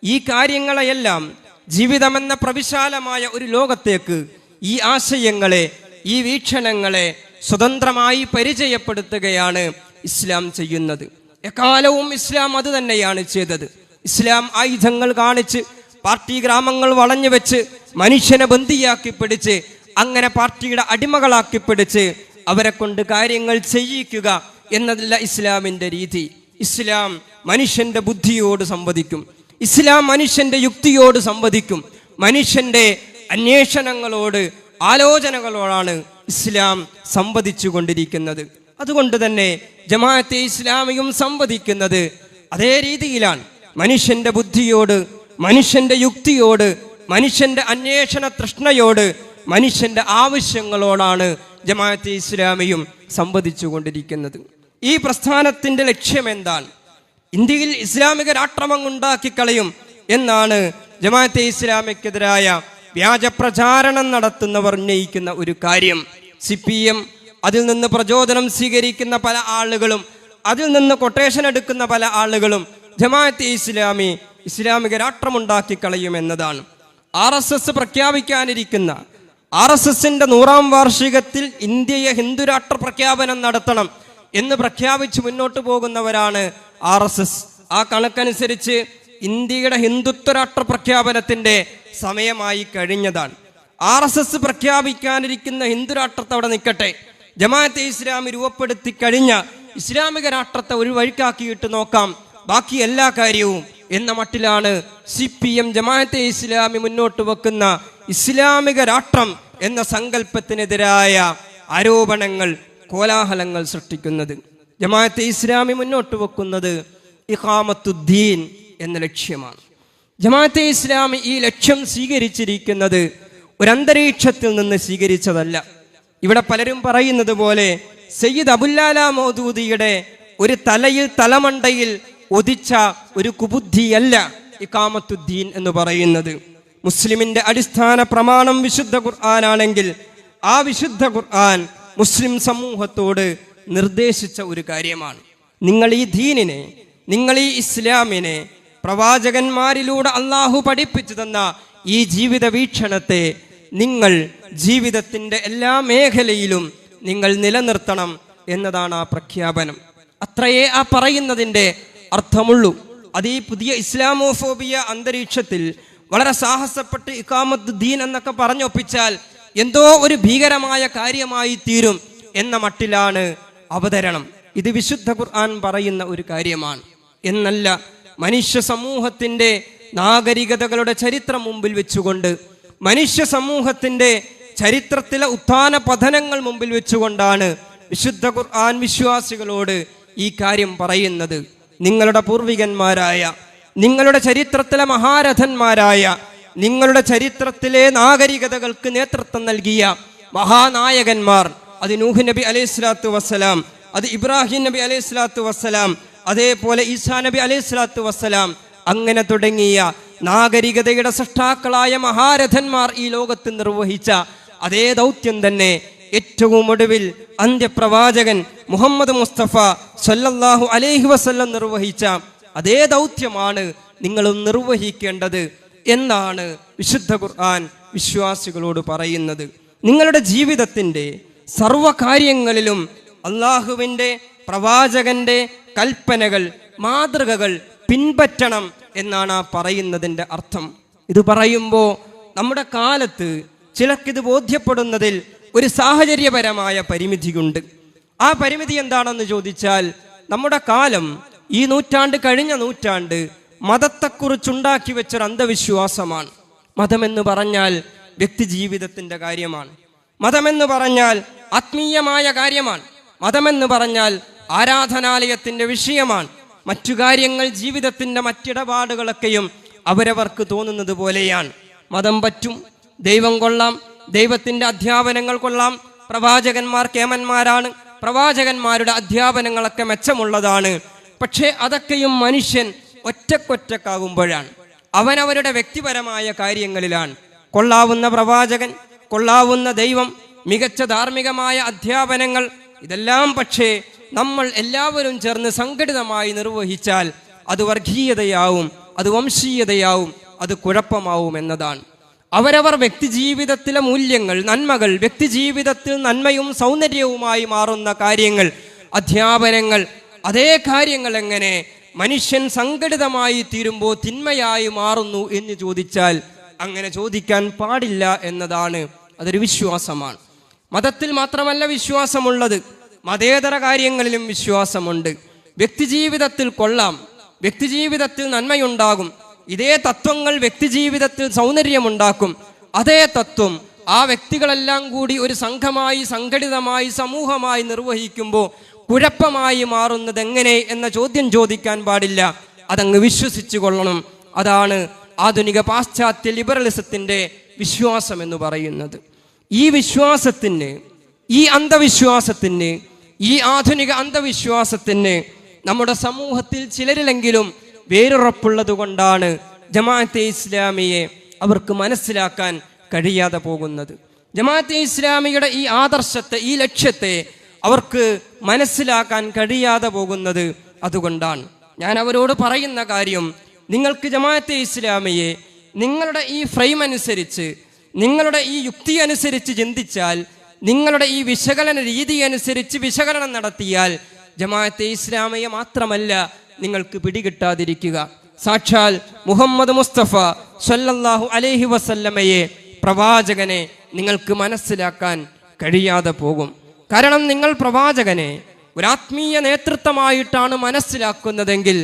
[SPEAKER 2] ഈ കാര്യങ്ങളെയെല്ലാം ജീവിതമെന്ന പ്രവിശാലമായ ഒരു ലോകത്തേക്ക് ഈ ആശയങ്ങളെ, ഈ വീക്ഷണങ്ങളെ സ്വതന്ത്രമായി പരിചയപ്പെടുത്തുകയാണ് ഇസ്ലാം ചെയ്യുന്നത്. എക്കാലവും ഇസ്ലാം അത് തന്നെയാണ് ചെയ്തത്. ഇസ്ലാം ആയുധങ്ങൾ കാണിച്ച്, പാർട്ടി ഗ്രാമങ്ങൾ വളഞ്ഞു വെച്ച്, മനുഷ്യനെ ബന്ദിയാക്കി പിടിച്ച്, അങ്ങനെ പാർട്ടിയുടെ അടിമകളാക്കി പിടിച്ച് അവരെ കൊണ്ട് കാര്യങ്ങൾ ചെയ്യിക്കുക എന്നതല്ല ഇസ്ലാമിൻ്റെ രീതി. ഇസ്ലാം മനുഷ്യൻ്റെ ബുദ്ധിയോട് സംവദിക്കും, ഇസ്ലാം മനുഷ്യൻ്റെ യുക്തിയോട് സംവദിക്കും, മനുഷ്യൻ്റെ അന്വേഷണങ്ങളോട്, ആലോചനകളോടാണ് ഇസ്ലാം സംവദിച്ചു കൊണ്ടിരിക്കുന്നത്. അതുകൊണ്ട് തന്നെ ജമാഅത്തെ ഇസ്ലാമിയും സംവദിക്കുന്നത് അതേ രീതിയിലാണ്. മനുഷ്യൻ്റെ ബുദ്ധിയോട്, മനുഷ്യൻ്റെ യുക്തിയോട്, മനുഷ്യൻ്റെ അന്വേഷണ തൃഷ്ണയോട്, മനുഷ്യൻ്റെ ആവശ്യങ്ങളോടാണ് ജമാഅത്തെ ഇസ്ലാമിയും സംവദിച്ചു കൊണ്ടിരിക്കുന്നത്. ഈ പ്രസ്ഥാനത്തിൻ്റെ ലക്ഷ്യം എന്താണ്? ഇന്ത്യയിൽ ഇസ്ലാമിക രാഷ്ട്രമങ്ങുണ്ടാക്കിക്കളയും എന്നാണ് ജമാഅത്തെ ഇസ്ലാമിക്കെതിരായ വ്യാജപ്രചാരണം നടത്തുന്നവർ ഉന്നയിക്കുന്ന ഒരു കാര്യം. CPM, അതിൽ നിന്ന് പ്രചോദനം സ്വീകരിക്കുന്ന പല ആളുകളും അതിൽ നിന്ന് കൊട്ടേഷൻ എടുക്കുന്ന പല ആളുകളും ജമാഅത്തെ ഇസ്ലാമി ഇസ്ലാമിക രാഷ്ട്രമുണ്ടാക്കി കളയുമെന്നതാണ്. RSS പ്രഖ്യാപിക്കാനിരിക്കുന്ന RSSന്റെ 100-ാം വാർഷികത്തിൽ ഇന്ത്യയെ ഹിന്ദുരാഷ്ട്ര പ്രഖ്യാപനം നടത്തണം എന്ന് പ്രഖ്യാപിച്ച് മുന്നോട്ട് പോകുന്നവരാണ് RSS. ആ കണക്കനുസരിച്ച് ഇന്ത്യയുടെ ഹിന്ദുത്വ രാഷ്ട്ര പ്രഖ്യാപനത്തിന്റെ സമയമായി കഴിഞ്ഞതാണ്. RSS പ്രഖ്യാപിക്കാനിരിക്കുന്ന ഹിന്ദുരാഷ്ട്രത്തെ അവിടെ നിൽക്കട്ടെ, ജമാഅത്തെ ഇസ്ലാമി രൂപപ്പെടുത്തി കഴിഞ്ഞ ഇസ്ലാമിക രാഷ്ട്രത്തെ ഒരു വഴിക്കാക്കിയിട്ട് നോക്കാം, ബാക്കി എല്ലാ കാര്യവും എന്ന മട്ടിലാണ് CPM ജമാഅത്തെ ഇസ്ലാമി മുന്നോട്ട് വെക്കുന്ന ഇസ്ലാമിക രാഷ്ട്രം എന്ന സങ്കല്പത്തിനെതിരായ ആരോപണങ്ങൾ, കോലാഹലങ്ങൾ സൃഷ്ടിക്കുന്നത്. ജമാഅത്തെ ഇസ്ലാമി മുന്നോട്ട് വെക്കുന്നത് ഇഖാമത്തുദ്ദീൻ എന്ന ലക്ഷ്യമാണ്. ജമാഅത്തെ ഇസ്ലാമി ഈ ലക്ഷ്യം സ്വീകരിച്ചിരിക്കുന്നത് ഒരു അന്തരീക്ഷത്തിൽ നിന്ന് സ്വീകരിച്ചതല്ല. ഇവിടെ പലരും പറയുന്നത് പോലെ സയ്യിദ് അബുല്ലാല മൗദൂദിയുടെ ഒരു തലമണ്ടയിൽ ഒതിച്ച ഒരു കുബുദ്ധിയല്ല ഇഖാമത്തുദ്ദീൻ എന്ന് പറയുന്നത്. മുസ്ലിമിന്റെ അടിസ്ഥാന പ്രമാണം വിശുദ്ധ ഖുർആനാണെങ്കിൽ ആ വിശുദ്ധ ഖുർആൻ മുസ്ലിം സമൂഹത്തോട് നിർദ്ദേശിച്ച ഒരു കാര്യമാണ്. നിങ്ങൾ ഈ ദീനിനെ, നിങ്ങൾ ഈ ഇസ്ലാമിനെ, പ്രവാചകന്മാരിലൂടെ അള്ളാഹു പഠിപ്പിച്ചു തന്ന ഈ ജീവിത വീക്ഷണത്തെ നിങ്ങൾ ജീവിതത്തിൻ്റെ എല്ലാ മേഖലയിലും നിങ്ങൾ നിലനിർത്തണം എന്നതാണ് ആ പ്രഖ്യാപനം. അത്രയേ ആ പറയുന്നതിൻ്റെ അർത്ഥമുള്ളൂ. അത് ഈ പുതിയ ഇസ്ലാമോഫോബിയ അന്തരീക്ഷത്തിൽ വളരെ സാഹസപ്പെട്ട് ഇഖാമത്തുദ്ദീൻ എന്നൊക്കെ പറഞ്ഞൊപ്പിച്ചാൽ എന്തോ ഒരു ഭീകരമായ കാര്യമായി തീരും എന്ന മട്ടിലാണ് അവതരണം. ഇത് വിശുദ്ധ ഖുർആൻ പറയുന്ന ഒരു കാര്യമാണ് എന്നല്ല. മനുഷ്യ സമൂഹത്തിൻ്റെ നാഗരികതകളുടെ ചരിത്രം മുമ്പിൽ വെച്ചുകൊണ്ട്, മനുഷ്യ സമൂഹത്തിൻ്റെ ചരിത്രത്തിലെ ഉത്ഥാന പതനങ്ങൾ മുമ്പിൽ വെച്ചുകൊണ്ടാണ് വിശുദ്ധ ഖുർആൻ വിശ്വാസികളോട് ഈ കാര്യം പറയുന്നത്. നിങ്ങളുടെ പൂർവികന്മാരായ, നിങ്ങളുടെ ചരിത്രത്തിലെ മഹാരഥന്മാരായ, നിങ്ങളുടെ ചരിത്രത്തിലെ നാഗരികതകൾക്ക് നേതൃത്വം നൽകിയ മഹാനായകന്മാർ, അത് നൂഹ് നബി അലൈഹിസ്സലാത്തു വസ്സലാം, അത് ഇബ്രാഹിം നബി അലൈഹിസ്സലാത്തു വസ്സലാം, അതേപോലെ ഈസാ നബി അലൈഹിസ്സലാത്തു വസ്സലാം, അങ്ങനെ തുടങ്ങിയ നാഗരികതയുടെ സൃഷ്ടാക്കളായ മഹാരഥന്മാർ ഈ ലോകത്ത് നിർവഹിച്ച അതേ ദൗത്യം തന്നെ ഏറ്റവും ഒടുവിൽ അന്ത്യപ്രവാചകൻ മുഹമ്മദ് മുസ്തഫ സല്ലല്ലാഹു അലൈഹി വസല്ലം നിർവഹിച്ച അതേ ദൗത്യമാണ് നിങ്ങളും നിർവഹിക്കേണ്ടത് എന്നാണ് വിശുദ്ധ ഖുർആൻ വിശ്വാസികളോട് പറയുന്നത്. നിങ്ങളുടെ ജീവിതത്തിൻ്റെ സർവകാര്യങ്ങളിലും അള്ളാഹുവിൻ്റെ, പ്രവാചകന്റെ കൽപ്പനകൾ, മാതൃകകൾ പിൻപറ്റണം എന്നാണ് ആ പറയുന്നതിൻ്റെ അർത്ഥം. ഇത് പറയുമ്പോൾ നമ്മുടെ കാലത്ത് ചിലർക്കിത് ബോധ്യപ്പെടുന്നതിൽ ഒരു സാഹചര്യപരമായ പരിമിതിയുണ്ട്. ആ പരിമിതി എന്താണെന്ന് ചോദിച്ചാൽ, നമ്മുടെ കാലം, ഈ നൂറ്റാണ്ട് കഴിഞ്ഞ നൂറ്റാണ്ട് മതത്തെക്കുറിച്ചുണ്ടാക്കി വെച്ചൊരു അന്ധവിശ്വാസമാണ്. മതമെന്ന് പറഞ്ഞാൽ വ്യക്തി ജീവിതത്തിൻ്റെ കാര്യമാണ്. മതമെന്ന് പറഞ്ഞാൽ ആത്മീയമായ കാര്യമാണ്. മതമെന്ന് പറഞ്ഞാൽ ആരാധനാലയത്തിൻ്റെ വിഷയമാണ്. മറ്റു കാര്യങ്ങൾ, ജീവിതത്തിൻ്റെ മറ്റിടപാടുകളൊക്കെയും അവരവർക്ക് തോന്നുന്നത് പോലെയാണ്. മതം പറ്റും, ദൈവം കൊള്ളാം, ദൈവത്തിൻ്റെ അധ്യാപനങ്ങൾ കൊള്ളാം, പ്രവാചകന്മാർ കേമന്മാരാണ്, പ്രവാചകന്മാരുടെ അധ്യാപനങ്ങളൊക്കെ മെച്ചമുള്ളതാണ്. പക്ഷേ അതൊക്കെയും മനുഷ്യൻ ഒറ്റക്കൊറ്റക്കാകുമ്പോഴാണ്, അവനവരുടെ വ്യക്തിപരമായ കാര്യങ്ങളിലാണ്. കൊള്ളാവുന്ന പ്രവാചകൻ, കൊള്ളാവുന്ന ദൈവം, മികച്ച ധാർമ്മികമായ അധ്യാപനങ്ങൾ, ഇതെല്ലാം പക്ഷേ നമ്മൾ എല്ലാവരും ചേർന്ന് സംഘടിതമായി നിർവഹിച്ചാൽ അത് വർഗീയതയാവും, അത് വംശീയതയാവും, അത് കുഴപ്പമാവും എന്നതാണ്. അവരവർ വ്യക്തിജീവിതത്തിലെ മൂല്യങ്ങൾ, നന്മകൾ, വ്യക്തിജീവിതത്തിൽ നന്മയും സൗന്ദര്യവുമായി മാറുന്ന കാര്യങ്ങൾ, അധ്യാപനങ്ങൾ, അതേ കാര്യങ്ങൾ എങ്ങനെ മനുഷ്യൻ സംഘടിതമായി തീരുമ്പോൾ തിന്മയായി മാറുന്നു എന്ന് ചോദിച്ചാൽ അങ്ങനെ ചോദിക്കാൻ പാടില്ല എന്നതാണ്. അതൊരു വിശ്വാസമാണ്. മതത്തിൽ മാത്രമല്ല വിശ്വാസമുള്ളത്, മതേതര കാര്യങ്ങളിലും വിശ്വാസമുണ്ട്. വ്യക്തിജീവിതത്തിൽ കൊള്ളാം, വ്യക്തിജീവിതത്തിൽ നന്മയുണ്ടാകും, ഇതേ തത്വങ്ങൾ വ്യക്തിജീവിതത്തിൽ സൗന്ദര്യമുണ്ടാക്കും. അതേ തത്വം ആ വ്യക്തികളെല്ലാം കൂടി ഒരു സംഘമായി, സംഘടിതമായി, സമൂഹമായി നിർവഹിക്കുമ്പോൾ കുഴപ്പമായി മാറുന്നത് എങ്ങനെ എന്ന ചോദ്യം ചോദിക്കാൻ പാടില്ല. അതങ്ങ് വിശ്വസിച്ചു കൊള്ളണം. അതാണ് ആധുനിക പാശ്ചാത്യ ലിബറലിസത്തിൻ്റെ വിശ്വാസം എന്ന് പറയുന്നത്. ഈ വിശ്വാസത്തിന്, ഈ അന്ധവിശ്വാസത്തിന്, ഈ ആധുനിക അന്ധവിശ്വാസത്തിന് നമ്മുടെ സമൂഹത്തിൽ ചിലരിലെങ്കിലും വേരുറപ്പുള്ളത് കൊണ്ടാണ് ജമാഅത്തെ ഇസ്ലാമിയെ അവർക്ക് മനസ്സിലാക്കാൻ കഴിയാതെ പോകുന്നത്. ജമാഅത്തെ ഇസ്ലാമിയുടെ ഈ ആദർശത്തെ, ഈ ലക്ഷ്യത്തെ അവർക്ക് മനസ്സിലാക്കാൻ കഴിയാതെ പോകുന്നത് അതുകൊണ്ടാണ്. ഞാൻ അവരോട് പറയുന്ന കാര്യം, നിങ്ങൾക്ക് ജമാഅത്തെ ഇസ്ലാമിയെ നിങ്ങളുടെ ഈ ഫ്രെയിം അനുസരിച്ച്, നിങ്ങളുടെ ഈ യുക്തി അനുസരിച്ച് ചിന്തിച്ചാൽ, നിങ്ങളുടെ ഈ വിശകലന രീതി അനുസരിച്ച് വിശകലനം നടത്തിയാൽ ജമാഅത്തെ ഇസ്ലാമിയെ മാത്രമല്ല നിങ്ങൾക്ക് പിടികിട്ടാതിരിക്കുക, സാക്ഷാൽ മുഹമ്മദ് മുസ്തഫ സ്വല്ലല്ലാഹു അലൈഹി വസല്ലമയെ, പ്രവാചകനെ നിങ്ങൾക്ക് മനസ്സിലാക്കാൻ കഴിയാതെ പോകും. കാരണം നിങ്ങൾ പ്രവാചകനെ ഒരാത്മീയ നേതൃത്വമായിട്ടാണ് മനസ്സിലാക്കുന്നതെങ്കിൽ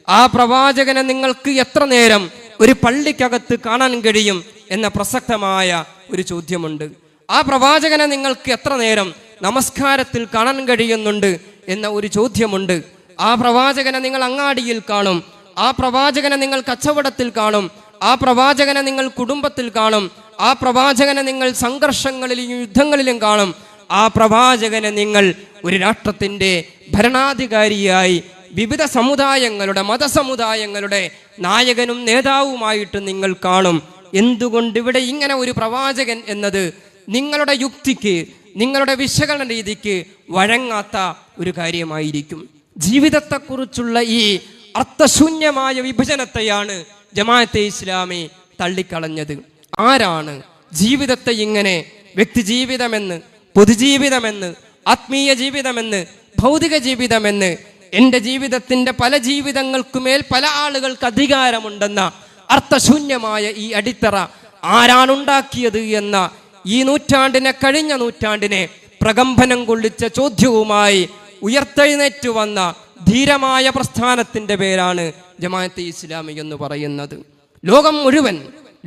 [SPEAKER 2] ആ പ്രവാചകനെ നിങ്ങൾക്ക് എത്ര നേരം ഒരു പള്ളിക്കകത്ത് കാണാൻ കഴിയും എന്ന പ്രസക്തമായ ഒരു ചോദ്യമുണ്ട്. ആ പ്രവാചകനെ നിങ്ങൾക്ക് എത്ര നേരം നമസ്കാരത്തിൽ കാണാൻ കഴിയുന്നുണ്ട് എന്ന ഒരു ചോദ്യമുണ്ട്. ആ പ്രവാചകനെ നിങ്ങൾ അങ്ങാടിയിൽ കാണും, ആ പ്രവാചകനെ നിങ്ങൾ കച്ചവടത്തിൽ കാണും, ആ പ്രവാചകനെ നിങ്ങൾ കുടുംബത്തിൽ കാണും, ആ പ്രവാചകനെ നിങ്ങൾ സംഘർഷങ്ങളിലും യുദ്ധങ്ങളിലും കാണും, ആ പ്രവാചകനെ നിങ്ങൾ ഒരു രാഷ്ട്രത്തിൻ്റെ ഭരണാധികാരിയായി വിവിധ സമുദായങ്ങളുടെ, മതസമുദായങ്ങളുടെ നായകനും നേതാവുമായിട്ട് നിങ്ങൾ കാണും. എന്തുകൊണ്ട് ഇവിടെ ഇങ്ങനെ ഒരു പ്രവാചകൻ എന്നത് നിങ്ങളുടെ യുക്തിക്ക്, നിങ്ങളുടെ വിശകലന രീതിക്ക് വഴങ്ങാത്ത ഒരു കാര്യമായിരിക്കും. ജീവിതത്തെക്കുറിച്ചുള്ള ഈ അർത്ഥശൂന്യമായ വിഭജനത്തെയാണ് ജമാഅത്തെ ഇസ്ലാമി തള്ളിക്കളഞ്ഞത്. ആരാണ് ജീവിതത്തെ ഇങ്ങനെ വ്യക്തിജീവിതമെന്ന്, പൊതുജീവിതമെന്ന്, ആത്മീയ ജീവിതമെന്ന്, ഭൗതിക ജീവിതമെന്ന്, എൻ്റെ ജീവിതത്തിൻ്റെ പല ജീവിതങ്ങൾക്കുമേൽ പല ആളുകൾക്ക് അധികാരമുണ്ടെന്ന അർത്ഥശൂന്യമായ ഈ അടിത്തറ ആരാണുണ്ടാക്കിയത് എന്ന ഈ നൂറ്റാണ്ടിനെ, കഴിഞ്ഞ നൂറ്റാണ്ടിനെ പ്രകമ്പനം കൊള്ളിച്ച ചോദ്യവുമായി ഉയർത്തെഴുന്നേറ്റ് വന്ന ധീരമായ പ്രസ്ഥാനത്തിൻ്റെ പേരാണ് ജമാഅത്തെ ഇസ്ലാമി എന്ന് പറയുന്നത്. ലോകം മുഴുവൻ,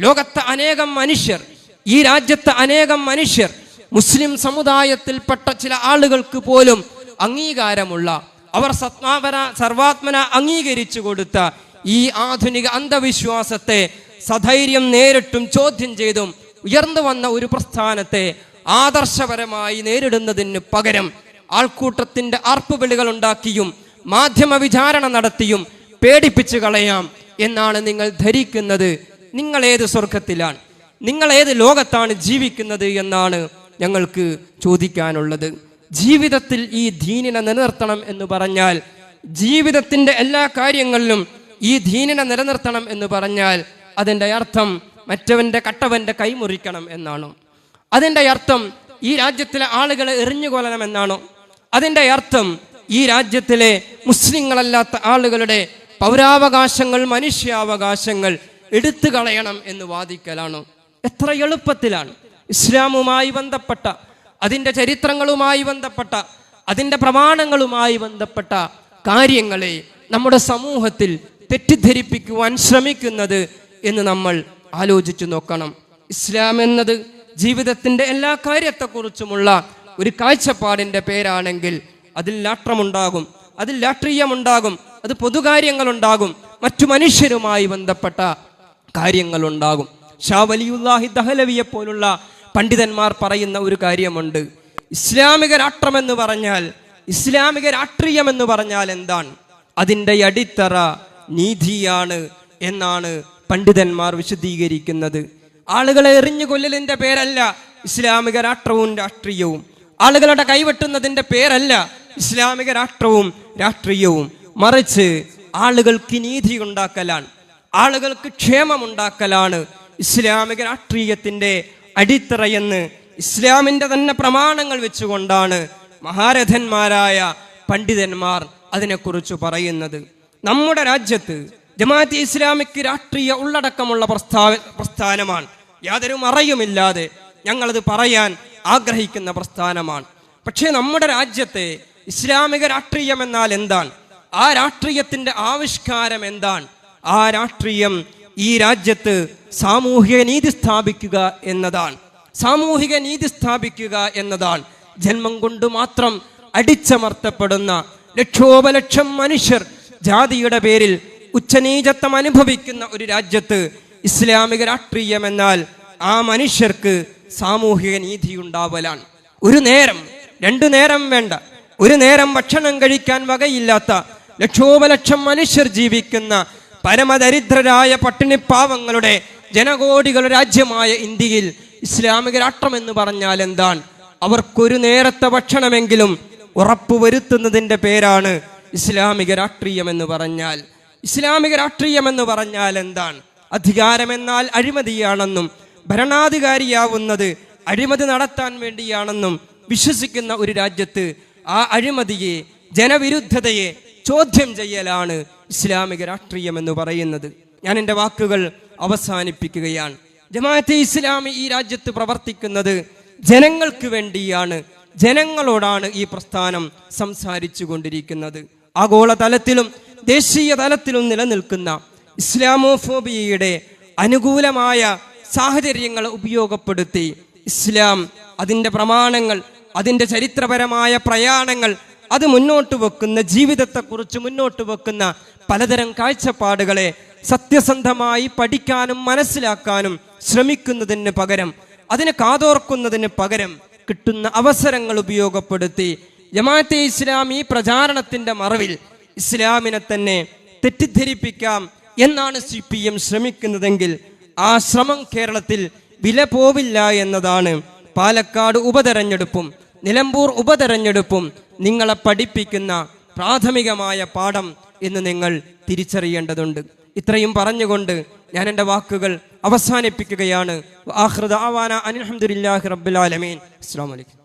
[SPEAKER 2] ലോകത്തെ അനേകം മനുഷ്യർ, ഈ രാജ്യത്തെ അനേകം മനുഷ്യർ, മുസ്ലിം സമുദായത്തിൽപ്പെട്ട ചില ആളുകൾക്ക് പോലും അംഗീകാരമുള്ള, അവർ സർവാത്മന അംഗീകരിച്ചു കൊടുത്ത ഈ ആധുനിക അന്ധവിശ്വാസത്തെ സധൈര്യം നേരിട്ടും ചോദ്യം ചെയ്തും ഉയർന്നു വന്ന ഒരു പ്രസ്ഥാനത്തെ ആദർശപരമായി നേരിടുന്നതിന് പകരം ആൾക്കൂട്ടത്തിന്റെ ആർപ്പുവിളികൾ ഉണ്ടാക്കിയും മാധ്യമ വിചാരണ നടത്തിയും പേടിപ്പിച്ചു കളയാം എന്നാണ് നിങ്ങൾ ധരിക്കുന്നത്. നിങ്ങൾ ഏത് സ്വർഗത്തിലാണ്, നിങ്ങൾ ഏത് ലോകത്താണ് ജീവിക്കുന്നത് എന്നാണ് ഞങ്ങൾക്ക് ചോദിക്കാനുള്ളത്. ജീവിതത്തിൽ ഈ ദീനിനെ നിലനിർത്തണം എന്ന് പറഞ്ഞാൽ, ജീവിതത്തിൻ്റെ എല്ലാ കാര്യങ്ങളിലും ഈ ദീനിനെ നിലനിർത്തണം എന്ന് പറഞ്ഞാൽ അതിൻ്റെ അർത്ഥം മറ്റവൻ്റെ കട്ടവൻ്റെ കൈമുറിക്കണം എന്നാണോ? അതിൻ്റെ അർത്ഥം ഈ രാജ്യത്തിലെ ആളുകളെ എറിഞ്ഞുകൊല്ലണം എന്നാണോ? അതിൻ്റെ അർത്ഥം ഈ രാജ്യത്തിലെ മുസ്ലിങ്ങളല്ലാത്ത ആളുകളുടെ പൗരാവകാശങ്ങൾ, മനുഷ്യാവകാശങ്ങൾ എടുത്തു കളയണം എന്ന് വാദിക്കലാണോ? എത്ര എളുപ്പത്തിലാണ് ഇസ്ലാമുമായി ബന്ധപ്പെട്ട, അതിൻ്റെ ചരിത്രങ്ങളുമായി ബന്ധപ്പെട്ട, അതിൻ്റെ പ്രമാണങ്ങളുമായി ബന്ധപ്പെട്ട കാര്യങ്ങളെ നമ്മുടെ സമൂഹത്തിൽ തെറ്റിദ്ധരിപ്പിക്കുവാൻ ശ്രമിക്കുന്നത് എന്ന് നമ്മൾ ആലോചിച്ചു നോക്കണം. ഇസ്ലാം എന്നത് ജീവിതത്തിൻ്റെ എല്ലാ കാര്യത്തെക്കുറിച്ചുമുള്ള ഒരു കാഴ്ചപ്പാടിൻ്റെ പേരാണെങ്കിൽ അതിൽ രാഷ്ട്രമുണ്ടാകും, അതിൽ രാഷ്ട്രീയമുണ്ടാകും, അത് പൊതുകാര്യങ്ങളുണ്ടാകും, മറ്റു മനുഷ്യരുമായി ബന്ധപ്പെട്ട കാര്യങ്ങളുണ്ടാകും. ഷാ വലിയുല്ലാഹി ദഹലവിയെ പോലുള്ള പണ്ഡിതന്മാർ പറയുന്ന ഒരു കാര്യമുണ്ട്. ഇസ്ലാമിക രാഷ്ട്രമെന്ന് പറഞ്ഞാൽ, ഇസ്ലാമിക രാഷ്ട്രീയമെന്ന് പറഞ്ഞാൽ എന്താണ്? അതിൻ്റെ അടിത്തറ നീതിയാണ് എന്നാണ് പണ്ഡിതന്മാർ വിശദീകരിക്കുന്നത്. ആളുകളെ എറിഞ്ഞു കൊല്ലലിൻ്റെ പേരല്ല ഇസ്ലാമിക രാഷ്ട്രവും രാഷ്ട്രീയവും, ആളുകളുടെ കൈവെട്ടുന്നതിൻ്റെ പേരല്ല ഇസ്ലാമിക രാഷ്ട്രവും രാഷ്ട്രീയവും, മറിച്ച് ആളുകൾക്ക് നീതി ഉണ്ടാക്കലാണ്, ആളുകൾക്ക് ക്ഷേമമുണ്ടാക്കലാണ് ഇസ്ലാമിക രാഷ്ട്രീയത്തിൻ്റെ അടിത്തറയെന്ന് ഇസ്ലാമിൻ്റെ തന്നെ പ്രമാണങ്ങൾ വെച്ചുകൊണ്ടാണ് മഹാരഥന്മാരായ പണ്ഡിതന്മാർ അതിനെക്കുറിച്ച് പറയുന്നത്. നമ്മുടെ രാജ്യത്ത് ജമാഅത്തെ ഇസ്ലാമിക്ക് രാഷ്ട്രീയ ഉള്ളടക്കമുള്ള പ്രസ്ഥാനമാണ്. യാതൊരു മറയുമില്ലാതെ ഞങ്ങളത് പറയാൻ ആഗ്രഹിക്കുന്ന പ്രസ്ഥാനമാണ്. പക്ഷേ നമ്മുടെ രാജ്യത്തെ ഇസ്ലാമിക രാഷ്ട്രീയം എന്നാൽ എന്താണ്? ആ രാഷ്ട്രീയത്തിൻ്റെ ആവിഷ്കാരം എന്താണ്? ആ രാഷ്ട്രീയം ഈ രാജ്യത്ത് സാമൂഹിക നീതി സ്ഥാപിക്കുക എന്നതാണ്. സാമൂഹിക നീതി സ്ഥാപിക്കുക എന്നതാണ്. ജന്മം കൊണ്ട് മാത്രം അടിച്ചമർത്തപ്പെടുന്ന ലക്ഷോപലക്ഷം മനുഷ്യർ ജാതിയുടെ പേരിൽ ഉച്ചനീചത്വം അനുഭവിക്കുന്ന ഒരു രാജ്യത്ത് ഇസ്ലാമിക രാഷ്ട്രീയം എന്നാൽ ആ മനുഷ്യർക്ക് സാമൂഹിക നീതി ഉണ്ടാവലാണ്. ഒരു നേരം, രണ്ടു നേരം വേണ്ട, ഒരു നേരം ഭക്ഷണം കഴിക്കാൻ വകയില്ലാത്ത ലക്ഷോപലക്ഷം മനുഷ്യർ ജീവിക്കുന്ന പരമദരിദ്രരായ പട്ടിണിപ്പാവങ്ങളുടെ ജനകോടികളുടെ രാജ്യമായ ഇന്ത്യയിൽ ഇസ്ലാമിക രാഷ്ട്രം എന്ന് പറഞ്ഞാൽ എന്താണ്? അവർക്കൊരു നേരത്തെ ഭക്ഷണമെങ്കിലും ഉറപ്പുവരുത്തുന്നതിൻ്റെ പേരാണ് ഇസ്ലാമിക രാഷ്ട്രീയം എന്ന് പറഞ്ഞാൽ. ഇസ്ലാമിക രാഷ്ട്രീയം എന്ന് പറഞ്ഞാൽ എന്താണ്? അധികാരമെന്നാൽ അഴിമതിയാണെന്നും ഭരണാധികാരിയാവുന്നത് അഴിമതി നടത്താൻ വേണ്ടിയാണെന്നും വിശ്വസിക്കുന്ന ഒരു രാജ്യത്ത് ആ അഴിമതിയെ, ജനവിരുദ്ധതയെ ചോദ്യം ചെയ്യലാണ് ഇസ്ലാമിക രാഷ്ട്രീയം എന്ന് പറയുന്നത്. ഞാൻ എൻ്റെ വാക്കുകൾ അവസാനിപ്പിക്കുകയാണ്. ജമാഅത്തെ ഇസ്ലാമി ഈ രാജ്യത്ത് പ്രവർത്തിക്കുന്നത് ജനങ്ങൾക്ക് വേണ്ടിയാണ്, ജനങ്ങളോടാണ് ഈ പ്രസ്ഥാനം സംസാരിച്ചു കൊണ്ടിരിക്കുന്നത്. ആഗോളതലത്തിലും ദേശീയ തലത്തിലും നിലനിൽക്കുന്ന ഇസ്ലാമോഫോബിയയുടെ അനുകൂലമായ സാഹചര്യങ്ങൾ ഉപയോഗപ്പെടുത്തി ഇസ്ലാം അതിൻ്റെ പ്രമാണങ്ങൾ, അതിൻ്റെ ചരിത്രപരമായ പ്രയാണങ്ങൾ, അത് മുന്നോട്ട് വെക്കുന്ന ജീവിതത്തെക്കുറിച്ച് മുന്നോട്ട് വെക്കുന്ന പലതരം കാഴ്ചപ്പാടുകളെ സത്യസന്ധമായി പഠിക്കാനും മനസ്സിലാക്കാനും ശ്രമിക്കുന്നതിന് പകരം, അതിനെ കാതോർക്കുന്നതിന് പകരം കിട്ടുന്ന അവസരങ്ങൾ ഉപയോഗപ്പെടുത്തി ജമാഅത്തെ ഇസ്ലാമി പ്രചാരണത്തിൻ്റെ മറവിൽ ഇസ്ലാമിനെ തന്നെ തെറ്റിദ്ധരിപ്പിക്കാം എന്നാണ് CPM ശ്രമിക്കുന്നതെങ്കിൽ ആ ശ്രമം കേരളത്തിൽ വില പോവില്ല എന്നതാണ് പാലക്കാട് ഉപതെരഞ്ഞെടുപ്പും നിലമ്പൂർ ഉപതെരഞ്ഞെടുപ്പും നിങ്ങളെ പഠിപ്പിക്കുന്ന പ്രാഥമികമായ പാഠം എന്ന് നിങ്ങൾ തിരിച്ചറിയേണ്ടതുണ്ട്. ഇത്രയും പറഞ്ഞുകൊണ്ട് ഞാൻ എൻ്റെ വാക്കുകൾ അവസാനിപ്പിക്കുകയാണ്. ആഖിറു ദഅവാന അനിൽ ഹംദുലില്ലാഹി റബ്ബിൽ ആലമീൻ. അസ്സലാമു അലൈക്കും.